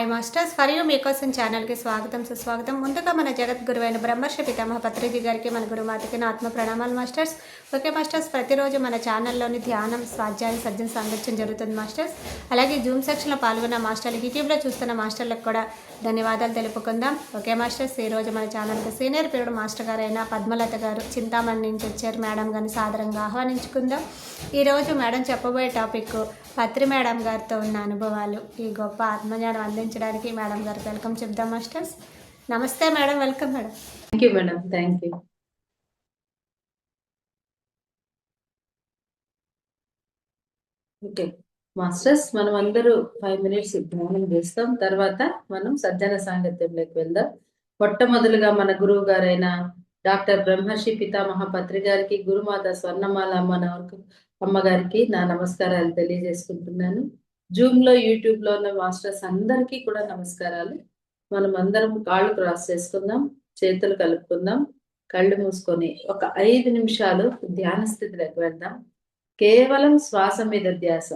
Hi masters for you మీకోసం ఛానల్కి స్వాగతం సుస్వాగతం. ముందుగా మన జగద్గురువైన బ్రహ్మర్షి పితామహ పత్రిజీ గారికి మన గురుమాతకి నా ఆత్మ ప్రణామాలు మాస్టర్స్. ఓకే మాస్టర్స్, ప్రతిరోజు మన ఛానల్లోని ధ్యానం, స్వాధ్యాయం, సజ్జన సాంగత్యం జరుగుతుంది మాస్టర్స్. అలాగే జూమ్ సెక్షన్లో పాల్గొన్న మాస్టర్లు, యూట్యూబ్లో చూస్తున్న మాస్టర్లకు కూడా ధన్యవాదాలు తెలుపుకుందాం. ఓకే మాస్టర్స్, ఈరోజు మన ఛానల్కి సీనియర్ పీరియడ్ మాస్టర్ గారైన పద్మలత గారు చింతామణి నుంచి వచ్చారు. మేడం గారిని సాదరంగా ఆహ్వానించుకుందాం. ఈరోజు మేడం చెప్పబోయే టాపిక్ పత్రి మేడం గారితో ఉన్న అనుభవాలు. ఈ గొప్ప ఆత్మజ్ఞానం అందించడానికి మేడం గారికి వెల్కమ్ చెప్దాం మాస్టర్స్. నమస్తే madam, welcome madam. Thank you madam, thank you. Okay masters, మనం అందరూ 5 minutes ధ్యానం చేస్తాం. తర్వాత మనం సజ్జన సాంగత్యంలోకి వెళ్దాం. మొట్టమొదలుగా మన గురువు గారైన డాక్టర్ బ్రహ్మర్షి పితామహ పత్రి గారికి, గురుమాత స్వర్ణమాల అమ్మగారికి నా నమస్కారాలు తెలియజేసుకుంటున్నాను. జూమ్ లో, యూట్యూబ్ లో ఉన్న మాస్టర్స్ అందరికీ కూడా నమస్కారాలు. మనం అందరం కాళ్ళు క్రాస్ చేసుకుందాం, చేతులు కలుపుకుందాం, కళ్ళు మూసుకొని ఒక 5 నిమిషాలు ధ్యాన స్థితిలోకి వెళ్దాం. కేవలం శ్వాస మీద ధ్యాస.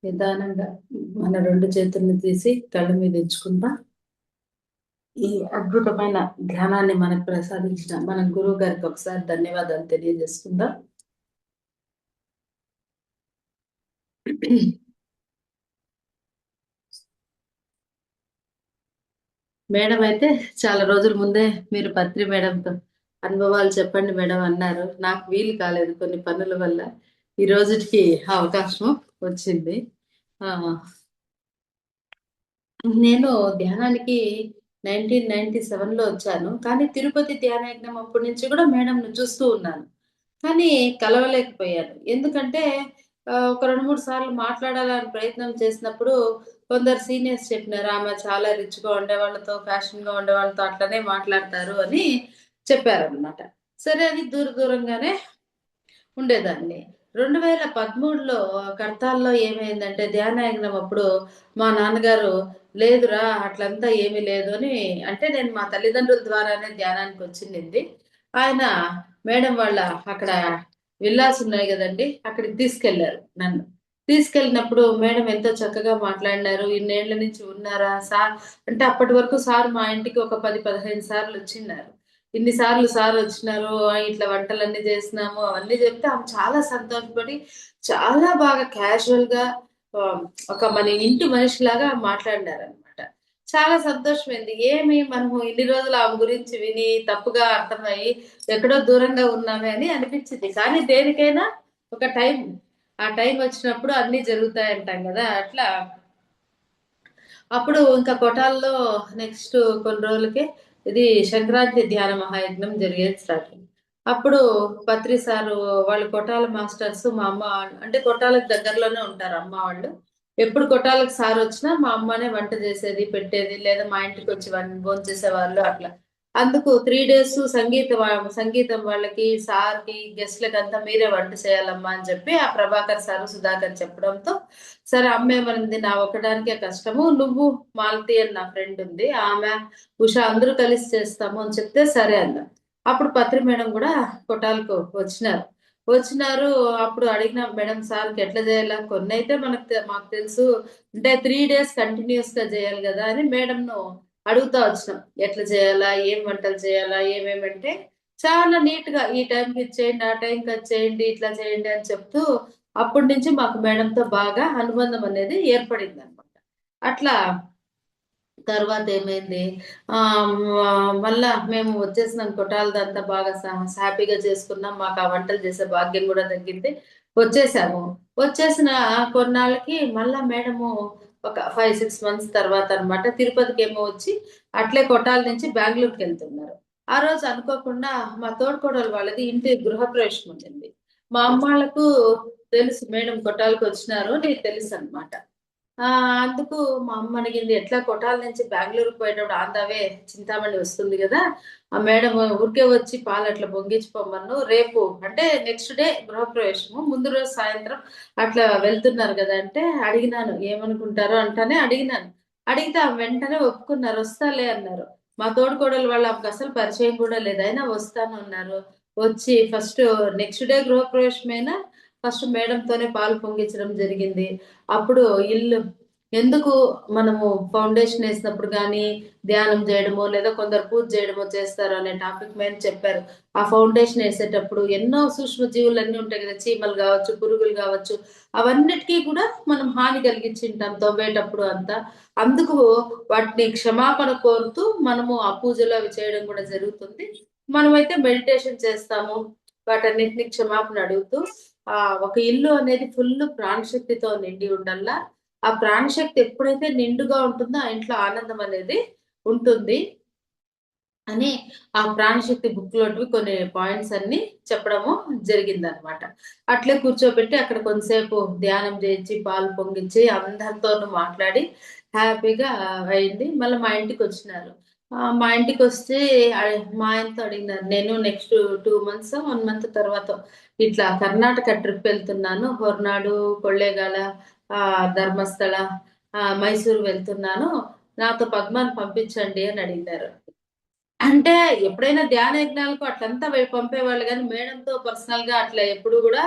నిదానంగా మన రెండు చేతుల్ని తీసి కళ్ళ మీద ఉంచుకుందాం. ఈ అద్భుతమైన ధ్యానాన్ని మనకు ప్రసాదించిన మన గురువు గారికి ఒకసారి ధన్యవాదాలు తెలియజేసుకుందాం. మేడం అయితే చాలా రోజుల ముందే మీరు పత్రి మేడంతో అనుభవాలు చెప్పండి మేడం అన్నారు. నాకు వీలు కాలేదు కొన్ని పనుల వల్ల. ఈ రోజుకి అవకాశం వచ్చింది. ఆ నేను ధ్యానానికి 1997లో వచ్చాను. కానీ తిరుపతి ధ్యాన యజ్ఞం అప్పటి నుంచి కూడా మేడంని చూస్తూ ఉన్నాను. కానీ కలవలేకపోయాను. ఎందుకంటే ఒక 2, 3 సార్లు మాట్లాడాలని ప్రయత్నం చేసినప్పుడు కొందరు సీనియర్స్ చెప్పినారు. ఆమె చాలా రిచ్‌గా ఉండేవాళ్ళతో, ఫ్యాషన్‌గా ఉండేవాళ్ళతో అట్లనే మాట్లాడతారు అని చెప్పారనమాట. సరే అని దూరంగానే ఉండేదాన్ని. 2013లో కడతాల్లో ఏమైందంటే ధ్యానయజ్ఞం అప్పుడు మా నాన్నగారు లేదురా అట్లంతా ఏమీ లేదు అని అంటే నేను మా తల్లిదండ్రుల ద్వారానే ధ్యానానికొచ్చిండింది. ఆయన మేడం వాళ్ళ అక్కడ విల్లాస్ ఉన్నాయి గదండీ! అక్కడికి తీసుకెళ్లారు నన్ను. తీసుకెళ్ళినప్పుడు మేడం ఎంతో చక్కగా మాట్లాడినారు. "ఇన్నేళ్ల నుంచి ఉన్నారా సార్" అంటే అప్పటి వరకు సార్ మా ఇంటికి ఒక 10, 15 సార్లొచ్చిన్నారు. ఇన్ని సార్లు సారొచ్చినారు. ఇట్లా వంటలన్నీ జేసినాము అవన్నీ జెప్తే ఆమె చాలా సంతోషపడి, చాలా బాగా క్యాజువల్‌గా ఆహ్, ఒక మన ఇంటి మనిషిలాగా మాట్లాడినారనమాట. చాలా సంతోషమైంది. ఏమి మనము ఇన్ని రోజులు ఆమె గురించి విని, తప్పుగా అర్థమయ్యి, ఎక్కడో దూరంగా ఉన్నామే అని అనిపిచ్చింది. కానీ దేనికైనా ఒక టైం, ఆ టైం వచ్చినప్పుడు అన్నీ జరుగుతాయంటాం గదా! అట్లా అప్పుడు ఇంకా కొటాల్లో నెక్స్ట్ కొన్ని రోజులకే ఇది సంక్రాంతి ధ్యాన మహాయజ్ఞం జరిగేది స్టార్ట్ అయింది. అప్పుడు పత్రి సారు వాళ్ళు కొటాల మాస్టర్స్ మా అమ్మ అంటే కొటాలకు దగ్గరలోనే ఉంటారు అమ్మ వాళ్ళు. ఎప్పుడు కొటాలకు సారొచ్చినా మా అమ్మనే వంట చేసేది, పెట్టేది లేదా మా ఇంటికొచ్చి భోంచేసేవాళ్ళు అట్లా. అందుకు 3 డేస్ సంగీతం వాళ్ళకి, సార్‌కి, గెస్ట్‌లకంతా మీరే వంట చేయాలమ్మా అని చెప్పి ఆ ప్రభాకర్ సారు, సుధాకర్ చెప్పడంతో సరే అమ్మేమనింది నా ఒక్కదానికే కష్టము. నువ్వు మాలతి అని నా ఫ్రెండ్ ఉంది. ఆమె, ఉష అందరూ కలిసి చేస్తాము అని చెప్తే సరే అన్నా. అప్పుడు పత్రి మేడం గూడా కొటాలకు వచ్చినారు. వచ్చినారు. అప్పుడు అడిగినా మేడం సార్‌కి ఎట్లా చేయాలా? కొన్నైతే మాకు తెలుసు. అంటే 3 డేస్ కంటిన్యూయస్‌గా చేయాలి గదా! అని మేడంను అడుగుతా వచ్చినాం. ఎట్లా చేయాలా? ఏం వంటలు చేయాలా? ఏమేమంటే చాలా నీట్‌గా ఈ టైంకి ఇది చేయండి, ఆ టైంకి అది చేయండి, ఇట్లా చేయండి అని చెప్తూ అప్పటి నుంచి మాకు మేడంతో బాగా అనుబంధం అనేది ఏర్పడిందనమాట. అట్లా తర్వాత ఏమైంది మళ్ళా మేము వచ్చేసినాం కొటాలదంతా బాగా హ్యాపీగా చేసుకున్నాం. మాకు ఆ వంటలు చేసే భాగ్యం గూడా దక్కింది. వచ్చేసాము. వచ్చేసిన కొన్నాళ్ళకి మళ్ళా మేడము ఒక 5, 6 మంత్స్ తర్వాత అన్నమాట తిరుపతికేమో వచ్చి అట్లే కొటాల నుంచి బెంగుళూరుకెళ్తున్నారు. ఆ రోజు అనుకోకుండా మా తోడికోడలు వాళ్ళది ఇంటి గృహప్రవేశం ఉండింది. మా అమ్మాళ్ళకు తెలుసు మేడం కొట్టాలకొచ్చినారు అని తెలుసనమాట. అందుకు మా అమ్మ అడిగింది, "ఎట్లా కొట్టాల నుంచి బెంగుళూరుకి పోయేటప్పుడు ఆన్ ద వే చింతామణి వస్తుంది గదా! ఆ మేడం ఊరికే వచ్చి పాలు అట్లా పొంగించి పొమ్మను. రేపు అంటే నెక్స్ట్ డే గృహప్రవేశము. ముందు రోజు సాయంత్రం అట్లా వెళ్తున్నారు గదా!" అంటే అడిగినాను. ఏమనుకుంటారో అంటానే అడిగినాను. అడిగితే ఆమె వెంటనే ఒప్పుకున్నారు. "వస్తాలే" అన్నారు. మా తోడికోడలు వాళ్ళు ఆమెకసలు పరిచయం కూడా లేదు. అయినా వస్తాను అన్నారు. వచ్చి ఫస్ట్ నెక్స్ట్ డే గృహప్రవేశమైనా ఫస్ట్ మేడంతోనే పాలు పొంగించడం జరిగింది. అప్పుడు ఇల్లు ఎందుకు మనము ఫౌండేషన్ ఏసినప్పుడు గానీ, ధ్యానం జేయడమో, లేదా కొందరు పూజ జేయడమో చేస్తారు అనే టాపిక్ మీద చెప్పారు. ఆ ఫౌండేషన్ ఏసేటప్పుడు ఎన్నో సూక్ష్మ జీవులన్నీ ఉంటాయి గదా! చీమలు గావచ్చు, పురుగులు గావచ్చు, అవన్నిటికి కూడా మనం హాని కలిగించింటాం తవ్వేటప్పుడు అంతా. అందుకు వాటిని క్షమాపణ కోరుతూ మనము ఆ పూజలు అవి చేయడం గూడా జరుగుతుంది. మనమైతే మెడిటేషన్ చేస్తాము. వాటన్నిటిని క్షమాపణ అడుగుతూ ఒక ఇల్లు అనేది ఫుల్లు ప్రాణశక్తితో నిండి ఉండల్లా. ఆ ప్రాణశక్తి ఎప్పుడైతే నిండుగా ఉంటుందో, ఆ ఇంట్లో ఆనందం అనేది ఉంటుంది అని ఆ ప్రాణశక్తి బుక్‌లోటివి కొన్ని పాయింట్స్ అన్నీ చెప్పడము జరిగిందనమాట. అట్లే కూర్చోబెట్టి అక్కడ కొంతసేపు ధ్యానం చేయించి, పాలు పొంగించి, అందరితోనూ మాట్లాడి హ్యాపీగా అయింది. మళ్ళా మా ఇంటికొచ్చినారు. మా ఇంటికొస్తే మా ఆయనతో అడిగినారు. నేను నెక్స్ట్ 2 మంత్సో, 1 మంత్ తర్వాతో ఇట్లా కర్ణాటక ట్రిప్ వెళ్తున్నాను. హొరనాడు, ಕೊಳ್ಳೇಗಾಲ, ధర్మస్థల, మైసూర్ వెళ్తున్నాను. నాతో పద్మాని పంపించండి అని అడిగినారు. అంటే ఎప్పుడైనా ధ్యాన యజ్ఞాలకు అట్లంతా పంపేవాళ్ళు గానీ, మేడంతో పర్సనల్‌గా అట్లా ఎప్పుడు గూడా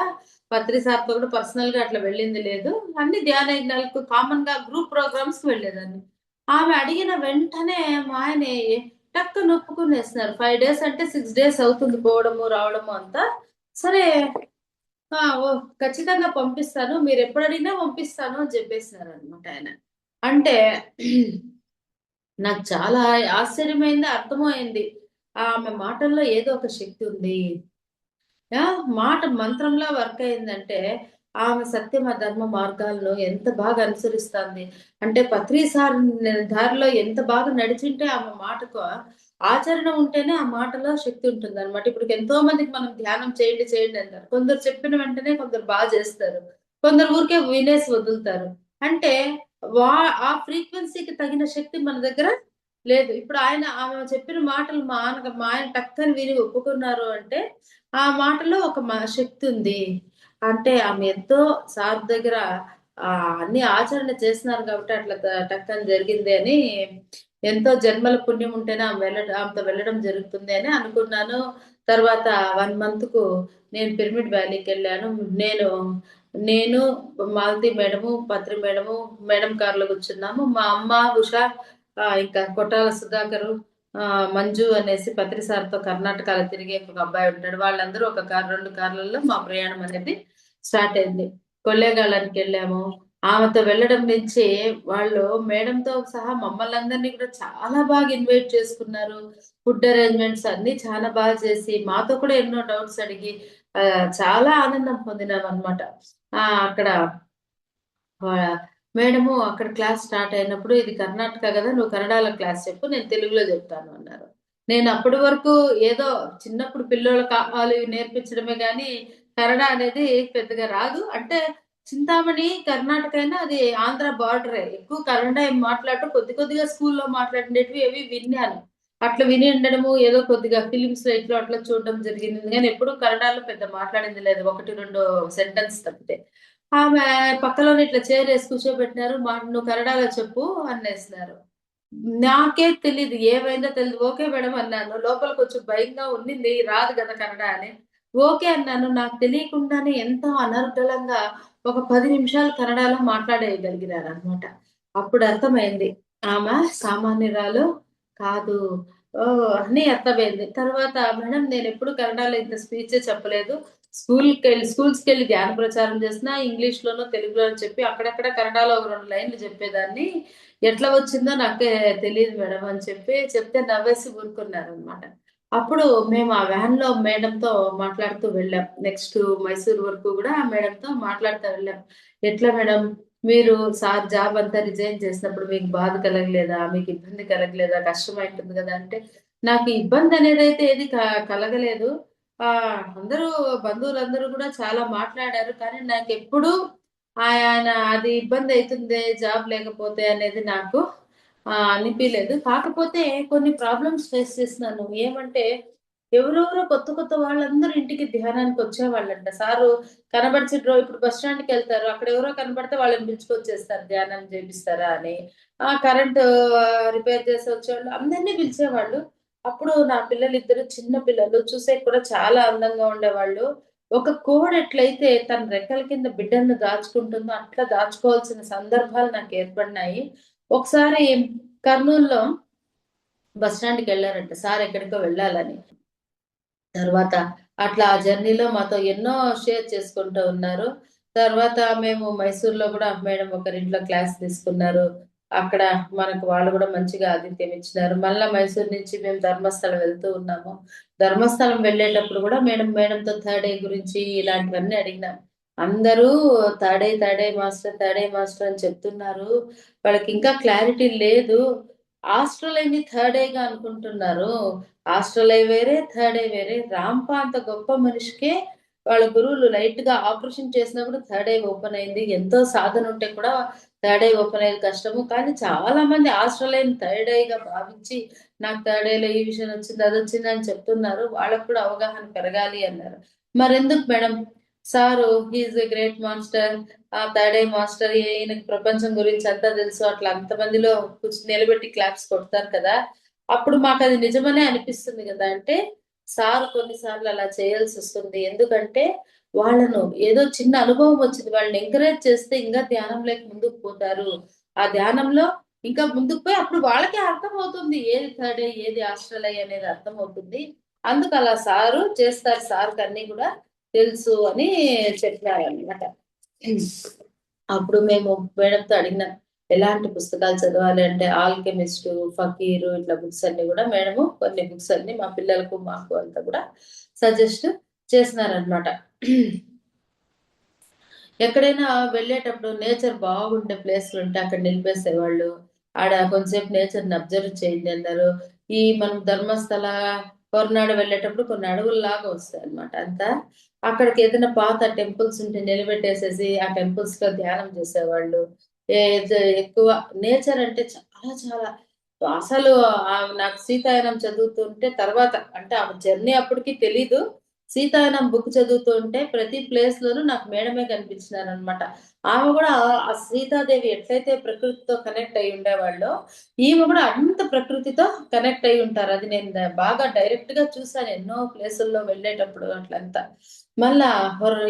పత్రి సార్తో కూడా పర్సనల్ గా అట్లా వెళ్ళింది లేదు. అన్ని ధ్యాన యజ్ఞాలకు కామన్ గా గ్రూప్ ప్రోగ్రామ్స్ కి వెళ్ళేదాన్ని. ఆమె అడిగిన వెంటనే మా ఆయన టక్కున ఒప్పుకునేస్తున్నారు. 5 days అంటే 6 days అవుతుంది పోవడము రావడము అంతా. సరే ఓ ఖచ్చితంగా పంపిస్తాను. మీరు ఎప్పుడు అడిగినా పంపిస్తాను అని చెప్పేసినారు అనమాట ఆయన. అంటే నాకు చాలా ఆశ్చర్యమైంది, అర్థమైంది. ఆమె మాటల్లో ఏదో ఒక శక్తి ఉంది. మాట మంత్రంలా వర్క్ అయిందంటే ఆమె సత్యం ధర్మ మార్గాలను ఎంత బాగా అనుసరిస్తుంది. అంటే పత్రిసార్ దారిలో ఎంత బాగా నడిచింటే ఆమె మాటకు ఆచరణ ఉంటేనే ఆ మాటలో శక్తి ఉంటుంది అనమాట. ఇప్పుడు ఎంతో మందికి మనం ధ్యానం చేయండి చేయండి అంటారు. కొందరు చెప్పిన వెంటనే కొందరు బాగా చేస్తారు, కొందరు ఊరికే వినేసి వదులుతారు. అంటే వా ఆ ఫ్రీక్వెన్సీకి తగిన శక్తి మన దగ్గర లేదు. ఇప్పుడు ఆమె చెప్పిన మాటలు మా ఆయన టక్కని విని ఒప్పుకున్నారు అంటే ఆ మాటలో ఒక శక్తి ఉంది. అంటే ఆమె ఎంతో సార్ దగ్గర అన్ని ఆచరణ చేస్తున్నారు కాబట్టి అట్లా టక్కని జరిగింది అని, ఎంతో జన్మల పుణ్యం ఉంటేనే ఆమెతో వెళ్ళడం జరుగుతుంది అని అనుకున్నాను. తర్వాత 1 month కు నేను పిరమిడ్ వ్యాలీకి వెళ్ళాను. నేను నేను మాలతి మేడము, పత్రి మేడము, మేడం కార్లో కూర్చున్నాము. మా అమ్మ ఉష, ఇంకా కొట్టాల సుధాకరు, మంజు అనేసి పత్రి సార్తో కర్ణాటకలో తిరిగే ఒక అబ్బాయి ఉంటాడు. వాళ్ళందరూ ఒక కారు 2 కార్లలో మా ప్రయాణం అనేది స్టార్ట్ అయింది. కొల్లేగాళ్ళకి వెళ్ళాము. ఆమెతో వెళ్ళడం నుంచి వాళ్ళు మేడంతో సహా మమ్మల్ని అందరినీ కూడా చాలా బాగా ఇన్వైట్ చేసుకున్నారు. ఫుడ్ అరేంజ్మెంట్స్ అన్ని చాలా బాగా చేసి మాతో కూడా ఎన్నో డౌట్స్ అడిగి చాలా ఆనందం పొందినాం అనమాట. అక్కడ మేడము అక్కడ క్లాస్ స్టార్ట్ అయినప్పుడు, ఇది కర్ణాటక కదా, నువ్వు కన్నడలో క్లాస్ చెప్పు, నేను తెలుగులో చెప్తాను అన్నారు. నేను అప్పటి వరకు ఏదో చిన్నప్పుడు పిల్లలు కావాలి నేర్పించడమే కానీ కన్నడ అనేది పెద్దగా రాదు. అంటే చింతామణి కర్ణాటక అయినా అది ఆంధ్ర బార్డరే. ఎక్కువ కన్నడ ఏం మాట్లాడటం కొద్ది కొద్దిగా స్కూల్లో మాట్లాడినవి ఏవి విన్నాను. అట్లా విని ఉండడము, ఏదో కొద్దిగా ఫిలిమ్స్ ఇట్లా అట్లా చూడడం జరిగింది కానీ ఎప్పుడు కన్నడలో పెద్ద మాట్లాడింది లేదు, 1-2 సెంటెన్స్ తప్పితే. ఆమె పక్కలోనే ఇట్లా చైర్ వేసి కూర్చోబెట్టినారు. నువ్వు కన్నడలో చెప్పు అనేసినారు. నాకే తెలీదు, ఏమైందో తెలియదు. ఓకే మేడం అన్నాను. లోపల కొంచెం భయంగా ఉండింది, రాదు కదా కన్నడ అని. ఓకే అన్నాను. నాకు తెలియకుండానే ఎంతో అనర్గళంగా ఒక 10 నిమిషాలు కన్నడలో మాట్లాడేయగలిగినారు అనమాట. అప్పుడు అర్థమైంది ఆమె సామాన్యురాలు కాదు అని అర్థమైంది. తర్వాత మేడం నేను ఎప్పుడు కన్నడలో ఇంత స్పీచే చెప్పలేదు. స్కూల్స్కి వెళ్ళి ధ్యాన ప్రచారం చేసిన ఇంగ్లీష్ లోనో తెలుగులోనో చెప్పి అక్కడక్కడ కన్నడలో ఒక 2 లైన్లు చెప్పేదాన్ని. ఎట్లా వచ్చిందో నాకే తెలియదు మేడం అని చెప్తే నవ్వేసి ఊరుకున్నారు అనమాట. అప్పుడు మేము ఆ వ్యాన్ లో మేడంతో మాట్లాడుతూ వెళ్ళాం. నెక్స్ట్ మైసూర్ వరకు కూడా ఆ మేడంతో మాట్లాడుతూ వెళ్ళాం. ఎట్లా మేడం, మీరు సార్ జాబ్ అంతా రిజైన్ చేసినప్పుడు మీకు బాధ కలగలేదా, మీకు ఇబ్బంది కలగలేదా, కష్టమైంటుంది కదా అంటే, నాకు ఇబ్బంది అనేది అయితే ఏది కలగలేదు. అందరూ బంధువులందరూ కూడా చాలా మాట్లాడారు. కానీ నాకెప్పుడు ఆయన అది ఇబ్బంది అవుతుంది జాబ్ లేకపోతే అనేది నాకు అనిపించలేదు. కాకపోతే కొన్ని ప్రాబ్లమ్స్ ఫేస్ చేసినాను. ఏమంటే ఎవరెవరో కొత్త కొత్త వాళ్ళందరూ ఇంటికి ధ్యానానికి వచ్చేవాళ్ళంట. సారు కనబడిచి ఇప్పుడు బస్ స్టాండ్‌కి వెళ్తారు. అక్కడ ఎవరో కనబడితే వాళ్ళని పిలుచుకొచ్చేస్తారు ధ్యానం చేపిస్తారా అని. కరెంటు రిపేర్ చేసి వచ్చేవాళ్ళు అందరినీ పిలిచేవాళ్ళు. అప్పుడు నా పిల్లలిద్దరు చిన్న పిల్లలు, చూసేకి కూడా చాలా అందంగా ఉండేవాళ్ళు. ఒక కోడి ఎట్లయితే తన రెక్కల కింద బిడ్డను దాచుకుంటుందో అట్లా దాచుకోవాల్సిన సందర్భాలు నాకు ఏర్పడినాయి. ఒకసారి కర్నూలులో బస్ స్టాండ్‌కి వెళ్లారంట సార్, ఎక్కడికో వెళ్ళాలని. తర్వాత అట్లా ఆ జర్నీలో మాతో ఎన్నో షేర్ చేసుకుంటూ ఉన్నారు. తర్వాత మేము మైసూర్‌లో కూడా మేడం ఒకరింట్లో క్లాస్ తీసుకున్నారు. అక్కడ మనకు వాళ్ళు కూడా మంచిగా ఆతిథ్యం ఇచ్చినారు. మళ్ళా మైసూర్ నుంచి మేము ధర్మస్థలం వెళ్తూ ఉన్నాము. ధర్మస్థలం వెళ్ళేటప్పుడు కూడా మేడంతో థర్డ్ ఐ గురించి ఇలాంటివన్నీ అడిగినాం. అందరూ థర్డ్ ఐ మాస్టర్ అని చెప్తున్నారు. వాళ్ళకి ఇంకా క్లారిటీ లేదు. ఆస్ట్రల్ ఐని థర్డ్ ఐగా అనుకుంటున్నారు. ఆస్ట్రల్ ఐ వేరే, థర్డ్ ఐ వేరే. రాంపా అంత గొప్ప మనిషికే వాళ్ళ గురువులు లైట్ గా ఆపరేషన్ చేసినప్పుడు థర్డ్ ఐ ఓపెన్ అయింది. ఎంతో సాధన ఉంటే కూడా థర్డ్ ఐ ఓపెన్ అయ్యేది కష్టము. కానీ చాలా మంది ఆస్ట్రల్ ఐని థర్డ్ ఐగా భావించి నాకు థర్డ్ ఐలో ఈ విషయం వచ్చింది అది వచ్చింది అని చెప్తున్నారు. వాళ్ళకు కూడా అవగాహన పెరగాలి అన్నారు. మరెందుకు madam, sir he's a great master, third eye master, ఈయనకి ప్రపంచం గురించి అంతా తెలుసు, అట్లా అంతమందిలో నిలబెట్టి క్లాప్స్ కొడతారు కదా, అప్పుడు మాకు అది నిజమనే అనిపిస్తుంది కదా అంటే, సార్ కొన్నిసార్లు అలా చేయాల్సి వస్తుంది. ఎందుకంటే వాళ్ళను ఏదో చిన్న అనుభవం వచ్చింది, వాళ్ళని ఎంకరేజ్ చేస్తే ఇంకా ధ్యానంలోకి ముందుకు పోతారు. ఆ ధ్యానంలో ఇంకా ముందుకు పోయి అప్పుడు వాళ్ళకే అర్థమవుతుంది ఏది థర్డ్ ఐ ఏది ఆస్ట్రల్ ఐ అనేది అర్థమవుతుంది. అందుకు అలా సారు చేస్తారు, సార్కి అన్ని కూడా తెలుసు అని చెప్పారన్నమాట. అప్పుడు మేము మేడంతో అడిగిన ఎలాంటి పుస్తకాలు చదవాలి అంటే ఆల్కెమిస్ట్, ఫకీరు ఇట్లా బుక్స్ అన్ని కూడా మేడము కొన్ని బుక్స్ అన్ని మా పిల్లలకు మాకు అంతా కూడా సజెస్ట్ చేసినారనమాట. ఎక్కడైనా వెళ్ళేటప్పుడు నేచర్ బాగుండే ప్లేస్లు ఉంటే అక్కడ నిలిపేసేవాళ్ళు. ఆడ కొంతసేపు నేచర్ని అబ్జర్వ్ చేయండి అన్నారు. ఈ మనం ధర్మస్థల, హొరనాడు వెళ్ళేటప్పుడు కొన్ని అడవుల్లాగా వస్తాయి అనమాట అంతా. అక్కడికి ఏదైనా పాత టెంపుల్స్ ఉంటే నిలబెట్టేసేసి ఆ టెంపుల్స్ లో ధ్యానం చేసేవాళ్ళు. ఎక్కువ నేచర్ అంటే చాలా చాలా అసలు నాకు సీతాయనం చదువుతుంటే తర్వాత అంటే ఆ జర్నీ అప్పటికి తెలీదు. సీతాయనం బుక్ చదువుతుంటే ప్రతి ప్లేస్ లోనూ నాకు మేడమే కనిపించినారనమాట. ఆమె కూడా ఆ సీతాదేవి ఎట్లయితే ప్రకృతితో కనెక్ట్ అయి ఉండేవాళ్ళో ఈమె కూడా అంత ప్రకృతితో కనెక్ట్ అయి ఉంటారు. అది నేను బాగా డైరెక్ట్ గా చూసాను ఎన్నో ప్లేసుల్లో వెళ్ళేటప్పుడు అట్లంతా. మళ్ళా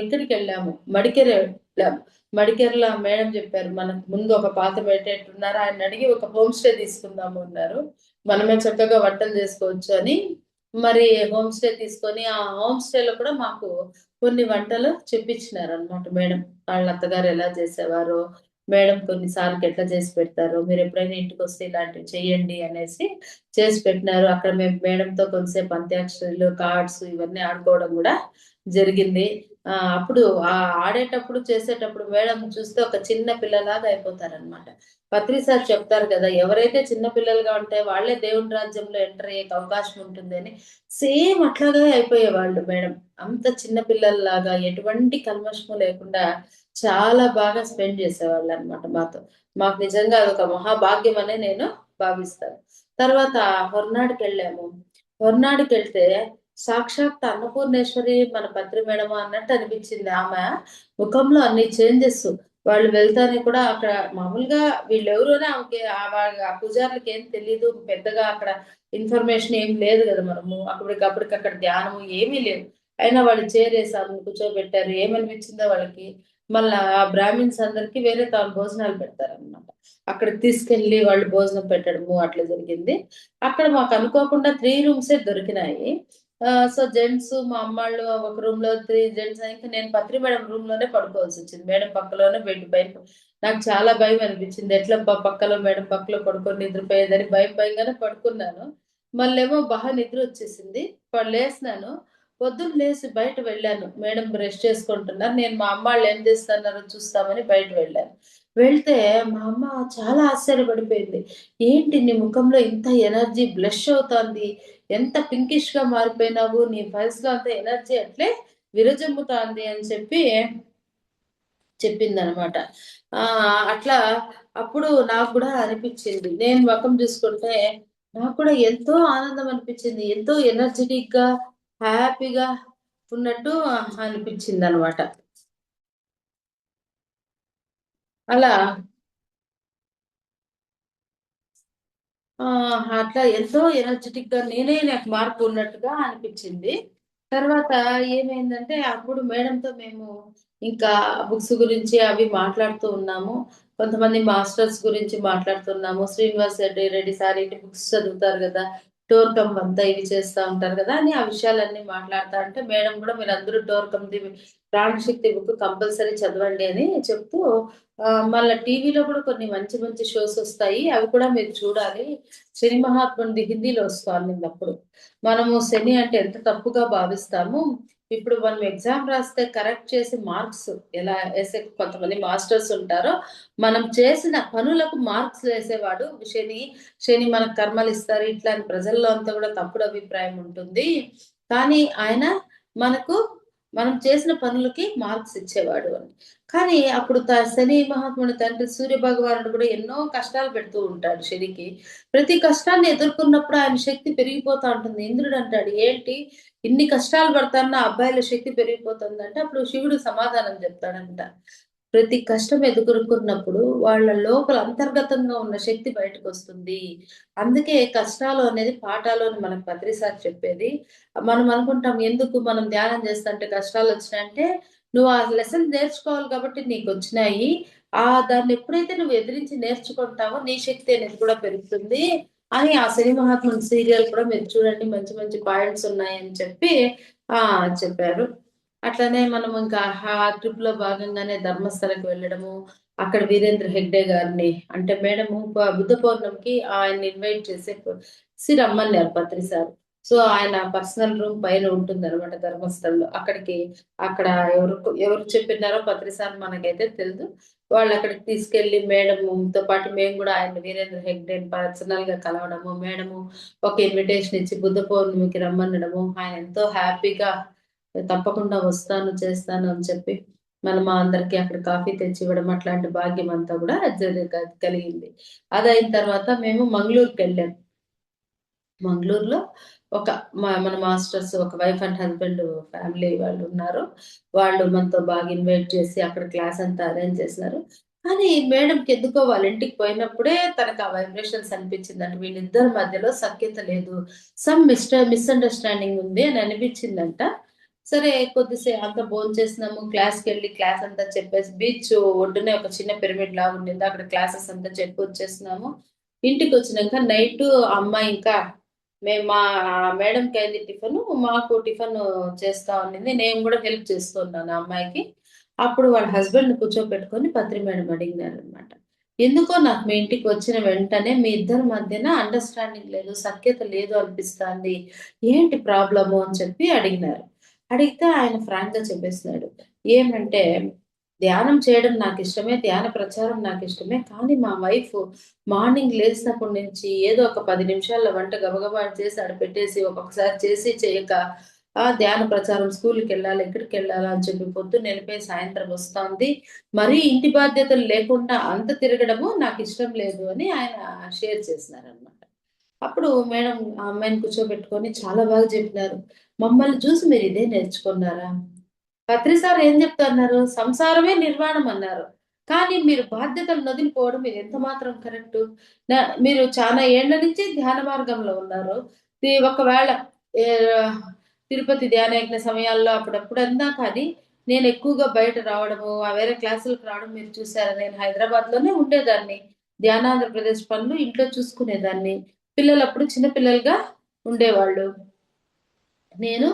ఇక్కడికి వెళ్ళాము, మడికేరి వెళ్ళాము. మడికేరిలో మేడం చెప్పారు మనకు ముందు ఒక పాత మెడిటేటర్ ఉన్నారు, ఆయన అడిగి ఒక హోమ్ స్టే తీసుకుందాము అన్నారు. మనమే చక్కగా వంటలు చేసుకోవచ్చు అని మరి హోమ్ స్టే తీసుకొని ఆ హోమ్ స్టేలో కూడా మాకు కొన్ని వంటలు చెప్పించినారు అనమాట మేడం. వాళ్ళ అత్తగారు ఎలా చేసేవారు, మేడం కొన్నిసార్లు ఎట్లా చేసి పెడతారు, మీరు ఎప్పుడైనా ఇంటికి వస్తే ఇలాంటివి చెయ్యండి అనేసి చేసి పెట్టినారు. అక్కడ మేము మేడంతో కొంతసేపు అంత్యాక్షరులు, కార్డ్స్ ఇవన్నీ ఆడుకోవడం కూడా జరిగింది. అప్పుడు ఆడేటప్పుడు చేసేటప్పుడు మేడం చూస్తే ఒక చిన్న పిల్లలాగా అయిపోతారనమాట. పత్రి సార్ చెప్తారు కదా, ఎవరైతే చిన్న పిల్లలుగా ఉంటే వాళ్ళే దేవుని రాజ్యంలో ఎంటర్ అయ్యే అవకాశం ఉంటుంది అని. సేమ్ అట్లాగే అయిపోయేవాళ్ళు మేడం. అంత చిన్న పిల్లల్లాగా ఎటువంటి కల్మషము లేకుండా చాలా బాగా స్పెండ్ చేసేవాళ్ళు అనమాట మాతో. మాకు నిజంగా అదొక మహాభాగ్యం అనే నేను భావిస్తాను. తర్వాత హొర్నాడుకి వెళ్ళాము. హొర్నాడుకి వెళ్తే సాక్షాత్ అన్నపూర్ణేశ్వరి మన పత్రి మేడం అన్నట్టు అనిపించింది. ఆమె ముఖంలో అన్ని చేంజెస్. వాళ్ళు వెళ్తానే కూడా అక్కడ మామూలుగా వీళ్ళెవరు అని ఆమెకి ఆ పూజారులకి ఏం తెలీదు పెద్దగా. అక్కడ ఇన్ఫర్మేషన్ ఏం లేదు కదా, మనము అప్పటికప్పటికి అక్కడ ధ్యానము ఏమీ లేదు. అయినా వాళ్ళు చేరేసి ఆమెను కూర్చోబెట్టారు. ఏమనిపించిందో వాళ్ళకి. మళ్ళా ఆ బ్రాహ్మిన్స్ అందరికి వేరే తాను భోజనాలు పెడతారనమాట. అక్కడికి తీసుకెళ్లి వాళ్ళు భోజనం పెట్టడము అట్లా జరిగింది. అక్కడ మాకు అనుకోకుండా 3 రూమ్సే దొరికినాయి. సో జెంట్స్ మా అమ్మాళ్ళు ఒక రూమ్ లో 3 జెంట్స్. ఇంకా నేను పత్రి మేడం రూమ్ లోనే పడుకోవాల్సి వచ్చింది, మేడం పక్కలోనే బెడ్ పైన. నాకు చాలా భయం అనిపించింది, ఎట్లా పక్కలో మేడం పక్కలో పడుకొని నిద్రపోయేదని భయం భయంగానే పడుకున్నాను. మళ్ళేమో బాగా నిద్ర వచ్చేసింది, లేసినాను. పొద్దున్న లేచి బయట వెళ్ళాను, మేడం బ్రష్ చేసుకుంటున్నారు, నేను మా అమ్మాళ్ళు ఏం చేస్తున్నారో చూస్తామని బయట వెళ్ళాను. వెళ్తే మా అమ్మ చాలా ఆశ్చర్యపడిపోయింది. ఏంటి నీ ముఖంలో ఇంత ఎనర్జీ బ్లష్ అవుతోంది, ఎంత పింకిష్ గా మారిపోయినావు, నీ ఫేస్ లో అంత ఎనర్జీ అట్లే విరజమ్ముతాంది అని చెప్పి చెప్పిందనమాట. అట్లా అప్పుడు నాకు కూడా అనిపించింది, నేను ముఖం చూసుకుంటే నాకు కూడా ఎంతో ఆనందం అనిపించింది, ఎంతో ఎనర్జెటిక్ గా హ్యాపీగా ఉన్నట్టు అనిపించింది అనమాట. అలా అట్లా ఎంతో ఎనర్జెటిక్ గా నాకు మార్పు ఉన్నట్టుగా అనిపించింది. తర్వాత ఏమైందంటే అప్పుడు మేడంతో మేము ఇంకా బుక్స్ గురించి అవి మాట్లాడుతూ ఉన్నాము. కొంతమంది మాస్టర్స్ గురించి మాట్లాడుతున్నాము. శ్రీనివాస్ రెడ్డి సార్ ఇంటి బుక్స్ చదువుతారు కదా, టోర్కమ్ అంతా ఇవి చేస్తూ ఉంటారు కదా అని ఆ విషయాలన్నీ మాట్లాడుతా అంటే మేడం కూడా మీరు అందరూ టోర్కమ్ది ప్రాణశక్తి బుక్ కంపల్సరీ చదవండి అని చెప్తూ మళ్ళీ టీవీలో కూడా కొన్ని మంచి మంచి షోస్ వస్తాయి, అవి కూడా మీరు చూడాలి. శని మహాత్ముడి హిందీలో వస్తుంది అప్పుడు. మనము శని అంటే ఎంత తప్పుగా భావిస్తాము. ఇప్పుడు మనం ఎగ్జామ్ రాస్తే కరెక్ట్ చేసి మార్క్స్ ఎలా వేసే కొంతమంది మాస్టర్స్ ఉంటారో, మనం చేసిన పనులకు మార్క్స్ వేసేవాడు శని. శని మనకు కర్మలు ఇస్తారు ఇట్లా అని ప్రజల్లో అంతా కూడా తప్పుడు అభిప్రాయం ఉంటుంది. కానీ ఆయన మనకు మనం చేసిన పనులకి మార్క్స్ ఇచ్చేవాడు అని. కానీ అప్పుడు శని మహాత్ముడి తండ్రి సూర్య భగవానుడు కూడా ఎన్నో కష్టాలు పెడుతూ ఉంటాడు శనికి. ప్రతి కష్టాన్ని ఎదుర్కొన్నప్పుడు ఆయన శక్తి పెరిగిపోతా ఉంటుంది. ఇంద్రుడు అంటాడు, ఏంటి ఇన్ని కష్టాలు పడతాన్నా అబ్బాయిల శక్తి పెరిగిపోతుంది అంటే అప్పుడు శివుడు సమాధానం చెప్తాడంట, ప్రతి కష్టం ఎదుర్కొన్నప్పుడు వాళ్ళ లోపల అంతర్గతంగా ఉన్న శక్తి బయటకు వస్తుంది. అందుకే కష్టాలు అనేది పాఠాలు అని మనకు పత్రి సార్ చెప్పేది. మనం అనుకుంటాం ఎందుకు మనం ధ్యానం చేస్తుంటే కష్టాలు వచ్చినాయంటే, నువ్వు ఆ లెసన్ నేర్చుకోవాలి కాబట్టి నీకొచ్చినాయి. దాన్ని ఎప్పుడైతే నువ్వు ఎదిరించి నేర్చుకుంటావో నీ శక్తి అనేది కూడా పెరుగుతుంది అని ఆ సినీ మహాత్ముని సీరియల్ కూడా మీరు చూడండి మంచి మంచి పాయింట్స్ ఉన్నాయని చెప్పి చెప్పారు. అట్లనే మనం ఇంకా ఆ ట్రిప్ లో భాగంగానే ధర్మస్థలకి వెళ్ళడము, అక్కడ వీరేంద్ర హెగ్డే గారిని అంటే మేడము బుద్ధ పౌర్ణమికి ఆయన్ని ఇన్వైట్ చేసి రమ్మన్నారు పత్రి సార్. సో ఆయన పర్సనల్ రూమ్ పైన ఉంటుంది అనమాట ధర్మస్థలంలో. అక్కడ ఎవరు చెప్పినారో పత్రి సార్ మనకైతే తెలియదు. వాళ్ళు అక్కడికి తీసుకెళ్లి మేడంతో పాటు మేము కూడా ఆయన వీరేంద్ర హెగ్డే పర్సనల్ గా కలవడము, మేడము ఒక ఇన్విటేషన్ ఇచ్చి బుద్ధ పౌర్ణమికి రమ్మనడము, ఆయన ఎంతో హ్యాపీగా తప్పకుండా వస్తాను చేస్తాను అని చెప్పి మనం అందరికి అక్కడ కాఫీ తెచ్చి ఇవ్వడం అట్లాంటి భాగ్యం అంతా కూడా కలిగింది. అదైన తర్వాత మేము మంగళూరుకి వెళ్ళాం. మంగళూరులో మన మాస్టర్స్ ఒక వైఫ్ అండ్ హస్బెండ్ ఫ్యామిలీ వాళ్ళు ఉన్నారు. వాళ్ళు మనతో బాగా ఇన్వైట్ చేసి అక్కడ క్లాస్ అంతా అరేంజ్ చేసినారు. కానీ మేడంకి ఎందుకో వాళ్ళ ఇంటికి పోయినప్పుడే తనకు ఆ వైబ్రేషన్స్ అనిపించిందంట. వీళ్ళిద్దరి మధ్యలో సఖ్యత లేదు, మిస్అండర్స్టాండింగ్ ఉంది అని అనిపించిందంట. సరే కొద్దిసేపు అంతా భోంచేసినాము, క్లాస్కి వెళ్ళి క్లాస్ అంతా చెప్పేసి బీచ్ ఒడ్డునే ఒక చిన్న పిరమిడ్ లాగా ఉండింది, అక్కడ క్లాసెస్ అంతా చెప్పి వచ్చేసినాము. ఇంటికి వచ్చినాక నైట్ అమ్మాయి ఇంకా మా మేడంకి అయింది టిఫిన్, మాకు టిఫిన్ చేస్తా ఉన్నింది. నేను కూడా హెల్ప్ చేస్తున్నాను ఆ అమ్మాయికి. అప్పుడు వాళ్ళ హస్బెండ్ కూర్చోపెట్టుకొని పత్రి మేడం అడిగినారు అనమాట, ఎందుకో నాకు మీ ఇంటికి వచ్చిన వెంటనే మీ ఇద్దరి మధ్యన అండర్స్టాండింగ్ లేదు, సఖ్యత లేదు అనిపిస్తుంది, ఏంటి ప్రాబ్లము అని చెప్పి అడిగినారు. అడిగితే ఆయన ఫ్రాంక్ గా చెప్పేస్తున్నాడు, ఏమంటే ధ్యానం చేయడం నాకు ఇష్టమే, ధ్యాన ప్రచారం నాకు ఇష్టమే, కానీ మా వైఫ్ మార్నింగ్ లేచినప్పటి నుంచి ఏదో ఒక 10 నిమిషాల వంట గబగబా చేసి ఆడ పెట్టేసి ఒక్కొక్కసారి చేసి చేయక ధ్యాన ప్రచారం స్కూల్కి వెళ్ళాలి ఎక్కడికి వెళ్ళాలా అని చెప్పి పొద్దున్న వెళ్ళిపోయి సాయంత్రం వస్తుంది, మరీ ఇంటి బాధ్యతలు లేకుండా అంత తిరగడము నాకు ఇష్టం లేదు అని ఆయన షేర్ చేసినారనమాట. అప్పుడు మేడం ఆ అమ్మాయిని కూర్చోబెట్టుకొని చాలా బాగా చెప్పినారు, మమ్మల్ని చూసి మీరు ఇదే నేర్చుకున్నారా? పత్రి సార్ ఏం చెప్తున్నారు, సంసారమే నిర్వాణం అన్నారు, కానీ మీరు బాధ్యతలు వదిలిపోవడం మీరు ఎంత మాత్రం కరెక్ట్? మీరు చాలా ఏళ్ల నుంచి ధ్యాన మార్గంలో ఉన్నారు. ఒకవేళ ఏ, తిరుపతి ధ్యానయజ్ఞ సమయాల్లో అప్పుడప్పుడన్నా కానీ నేను ఎక్కువగా బయట రావడము వేరే క్లాసులకు రావడం మీరు చూసారా? నేను హైదరాబాద్ లోనే ఉండేదాన్ని, ధ్యానాంధ్రప్రదేశ్ పనులు ఇంట్లో చూసుకునేదాన్ని, పిల్లలు అప్పుడు చిన్న పిల్లలుగా ఉండేవాళ్ళు, నేను